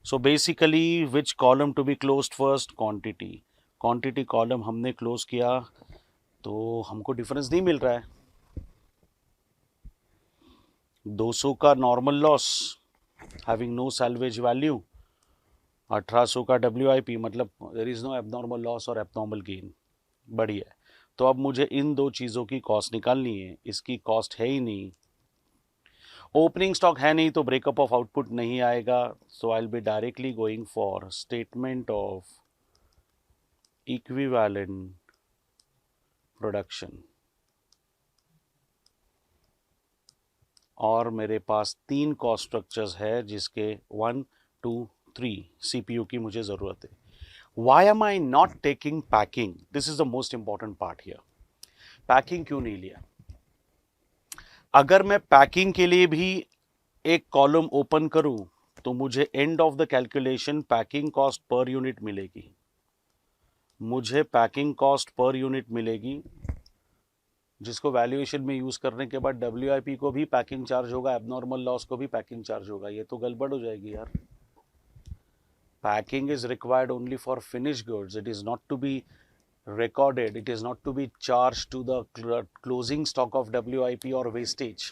So basically which column to be closed first? Quantity. Quantity column हमने क्लोज किया तो हमको डिफरेंस नहीं मिल रहा है. 200 का normal loss having no salvage value, 1800 का WIP, मतलब there is no abnormal loss और एबनॉर्मल गेन. बढ़िया. तो अब मुझे इन दो चीज़ों की कॉस्ट निकालनी है. इसकी कॉस्ट है ही नहीं, ओपनिंग स्टॉक है नहीं, तो ब्रेकअप ऑफ आउटपुट नहीं आएगा. So I will be directly going for statement of equivalent production. और मेरे पास 3 कॉस्ट स्ट्रक्चर्स है जिसके 1, 2, 3 CPU की मुझे ज़रूरत है. Why am I not taking packing? This is the most important part here. Packing क्यों नहीं लिया? अगर मैं पैकिंग के लिए भी एक कॉलम ओपन करूं तो मुझे and of the calculation packing cost per unit मिलेगी. मुझे पैकिंग कॉस्ट पर यूनिट मिलेगी, जिसको वैल्यूएशन में यूज करने के बाद WIP को भी पैकिंग चार्ज होगा, एबनॉर्मल लॉस को भी पैकिंग चार्ज होगा. ये तो गड़बड़ हो जाएगी यार. Packing is required only for finish goods. It is not to be recorded, it is not to be charged to the closing stock of WIP or wastage.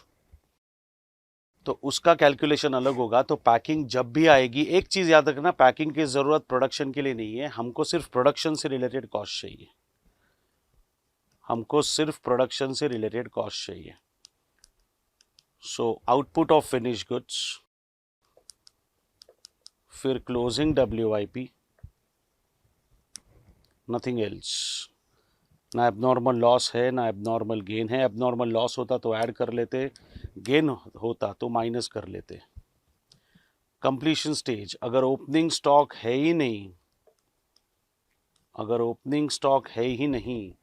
तो उसका कैलकुलेशन अलग होगा. तो पैकिंग जब भी आएगी, एक चीज याद रखना, पैकिंग की जरूरत प्रोडक्शन के लिए नहीं है. हमको सिर्फ प्रोडक्शन से रिलेटेड कॉस्ट चाहिए. हमको सिर्फ प्रोडक्शन से रिलेटेड कॉस्ट चाहिए. So output of finish goods, फिर क्लोजिंग WIP, नथिंग एल्स. ना एबनॉर्मल लॉस है ना एबनॉर्मल गेन है. एबनॉर्मल लॉस होता तो ऐड कर लेते, गेन होता तो माइनस कर लेते. कंप्लीशन स्टेज, अगर ओपनिंग स्टॉक है ही नहीं, अगर ओपनिंग स्टॉक है ही नहीं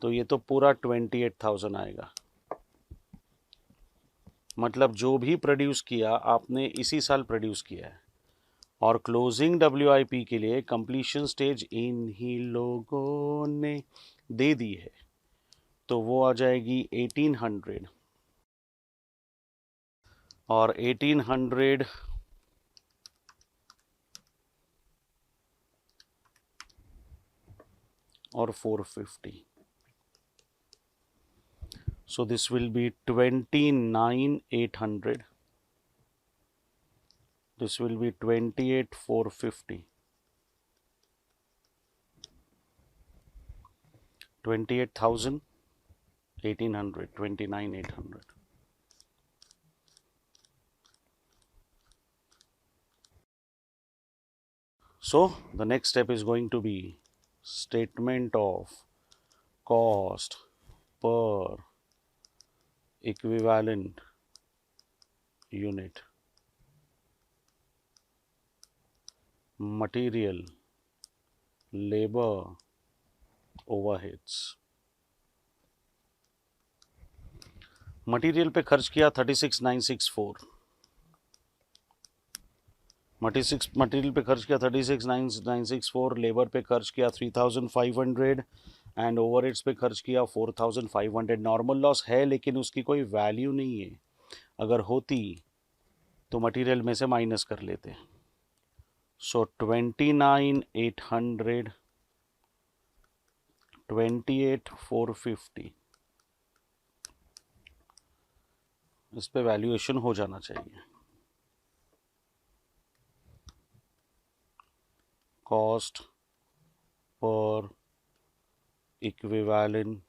तो ये तो पूरा 28,000 आएगा. मतलब जो भी प्रोड्यूस किया आपने इसी साल प्रोड्यूस किया है. और क्लोजिंग WIP के लिए कंप्लीशन स्टेज इन ही लोगों ने दे दी है, तो वो आ जाएगी 1800. और 1800 और 450. So this will be 29,800. This will be 28,450. 28,000, 1,800, 29,800. So the next step is going to be statement of cost per equivalent unit. Material, labour, overheads. Material पे खर्च किया 36,964, मटेरियल पे खर्च किया 36,964, लेबर पे खर्च किया 3,500 एंड ओवरहेड्स पे खर्च किया 4,500। नॉर्मल लॉस है लेकिन उसकी कोई वैल्यू नहीं है। अगर होती तो मटेरियल में से माइनस कर लेते। सो 29,800, 28,450, इस पे वैल्यूएशन हो जाना चाहिए। Cost per equivalent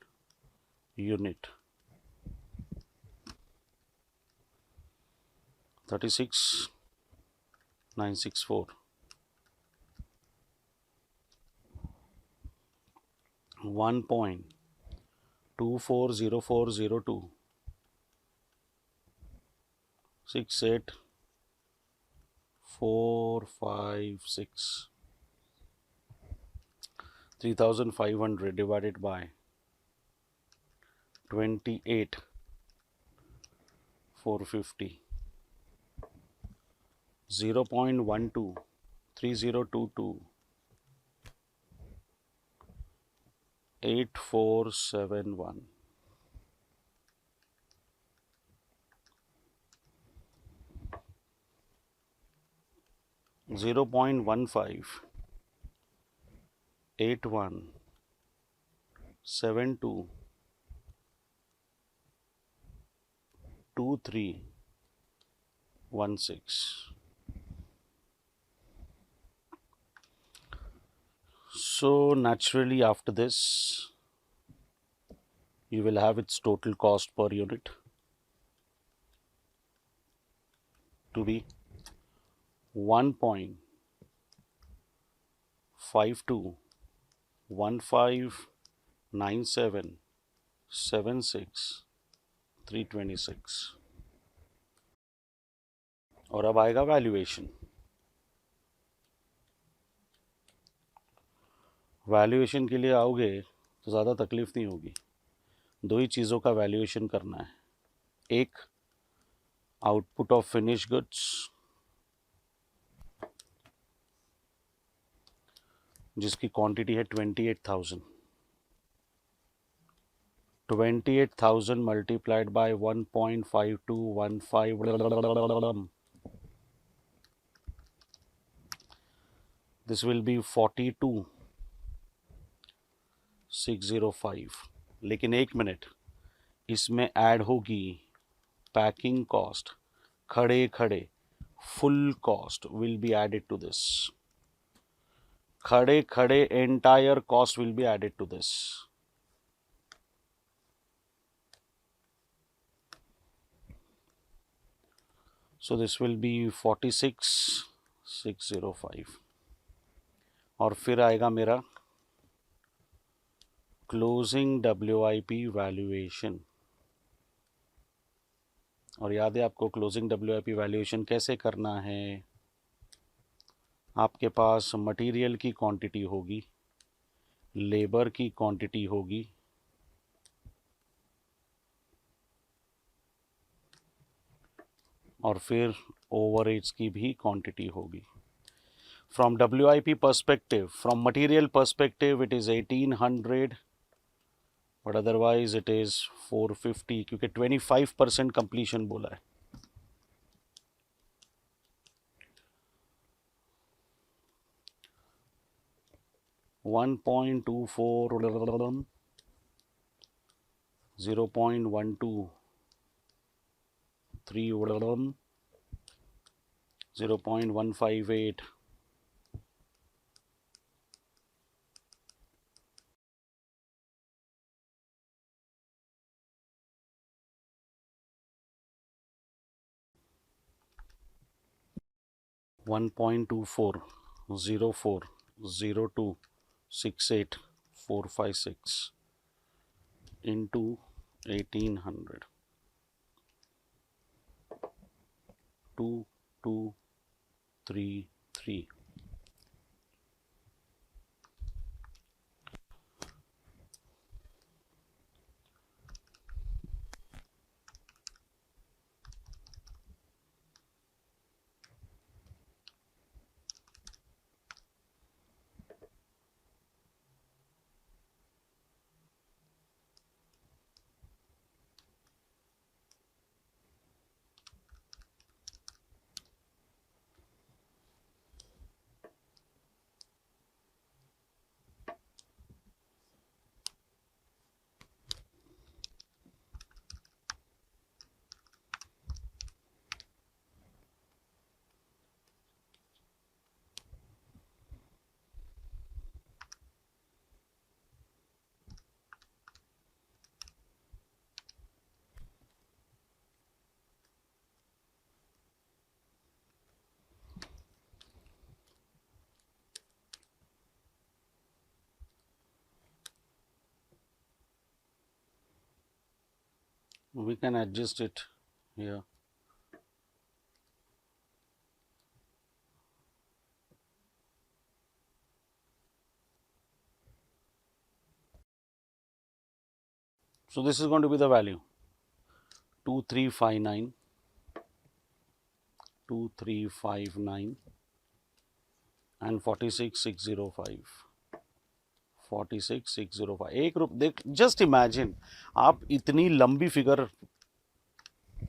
unit 36,964, 1.240402, 68,456, 3,500 divided by 28,450, 0.12, 3022, 8471, 0.15, 8172, 2316. So naturally after this you will have its total cost per unit to be 1.52152776,326। और अब आएगा वैल्यूएशन। वैल्यूएशन के लिए आओगे तो ज़्यादा तकलीफ नहीं होगी। दो ही चीज़ों का वैल्यूएशन करना है। एक आउटपुट ऑफ फिनिश गुड्स जिसकी क्वांटिटी है 28,000, 28,000 multiplied by 1.5215, this will B 42,605। लेकिन एक मिनट, इसमें ऐड होगी पैकिंग कॉस्ट, खड़े खड़े full cost will be added to this, खड़े खड़े entire cost will be added to this. So this will be 46,605 और फिर आएगा मेरा क्लोजिंग WIP वैल्यूएशन। और याद है आपको क्लोजिंग WIP वैल्यूएशन कैसे करना है। आपके पास मटेरियल की क्वांटिटी होगी, लेबर की क्वांटिटी होगी, और फिर ओवरहेड्स की भी क्वांटिटी होगी। From WIP perspective, from material perspective it is 1800, but otherwise it is 450 क्योंकि 25% कंप्लीशन बोला है। $1.24, 0.123, 0.158, $1.24040268,456 into 1800, 2233, We can adjust it here. So this is going to be the value 2359, 2359 and 46605, 46605. एक रुपये देख, जस्ट इमेजिन आप इतनी लंबी फिगर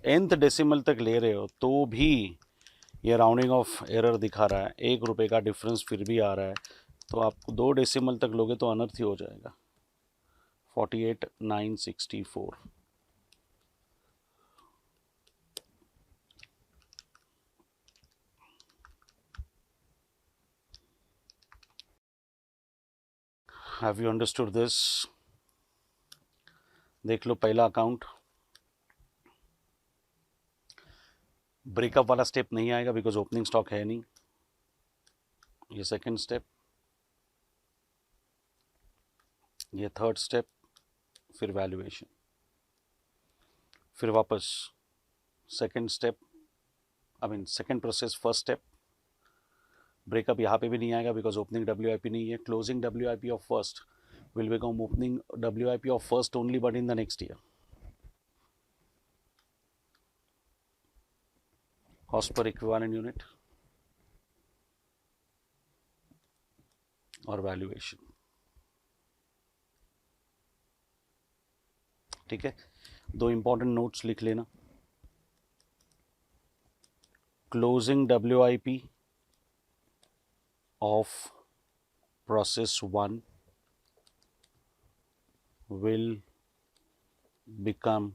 nth डेसिमल तक ले रहे हो तो भी ये राउंडिंग ऑफ एरर दिखा रहा है, ₹1 का डिफरेंस फिर भी आ रहा है, तो आपको 2 डेसिमल तक लोगे तो अनर्थ ही हो जाएगा। 48,964। Have you understood this? देख लो पहला अकाउंट, ब्रेकअप वाला स्टेप नहीं आएगा बिकॉज ओपनिंग स्टॉक है नहीं। ये सेकंड स्टेप, ये थर्ड स्टेप, फिर वैल्यूएशन, फिर वापस second step, I mean second process, first step. Breakup यहाँ पे भी नहीं आएगा बिकॉज ओपनिंग WIP नहीं है। Closing WIP of first will become opening WIP of first only but in the next year. Cost per equivalent unit और वैल्यूएशन। ठीक है, 2 इंपॉर्टेंट नोट्स लिख लेना। Closing WIP of process 1 will become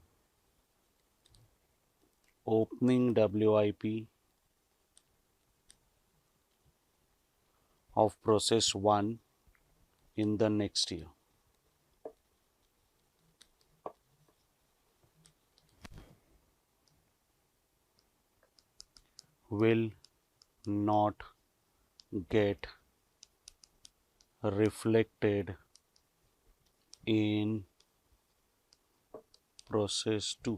opening WIP of process 1 in the next year. Will not get reflected in process 2.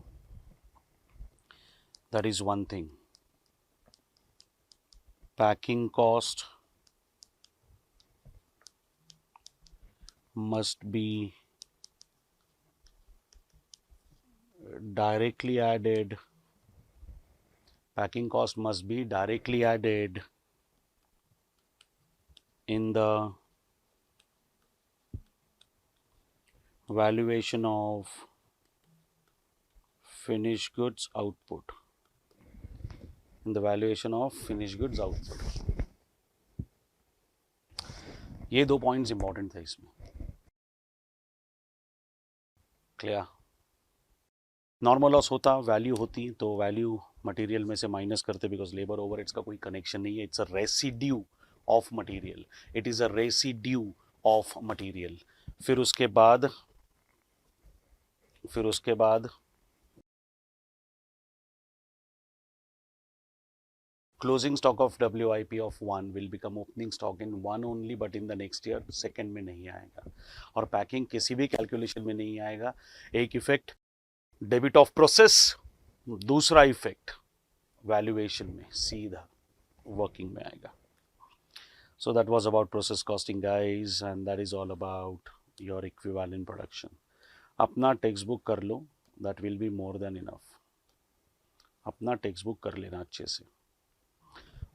That is one thing. Packing cost must be directly added. Packing cost must be directly added in the valuation of finished goods output. In the valuation of finished goods output. ये 2 पॉइंट्स इंपॉर्टेंट थे इसमें। क्लियर? नॉर्मल लॉस होता, वैल्यू होती तो वैल्यू मटेरियल में से माइनस करते बिकॉज लेबर ओवरहेड्स का कोई कनेक्शन नहीं है। It's a residue of material, it is a residue of material. फिर उसके बाद closing stock of WIP of 1 will become opening stock in 1 only but in the next year, second में नहीं आएगा। और पैकिंग किसी भी कैलकुलेशन में नहीं आएगा। एक इफेक्ट डेबिट ऑफ प्रोसेस, दूसरा इफेक्ट वैल्यूएशन में सीधा वर्किंग में आएगा। So that was about process costing guys and that is all about your equivalent production. अपना टेक्स्ट बुक कर लो, that will be more than enough. अपना टेक्स्ट बुक कर लेना अच्छे से,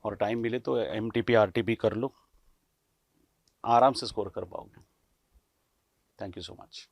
और टाइम मिले तो MTP RTP कर लो, आराम से स्कोर कर पाओगे। Thank you so much.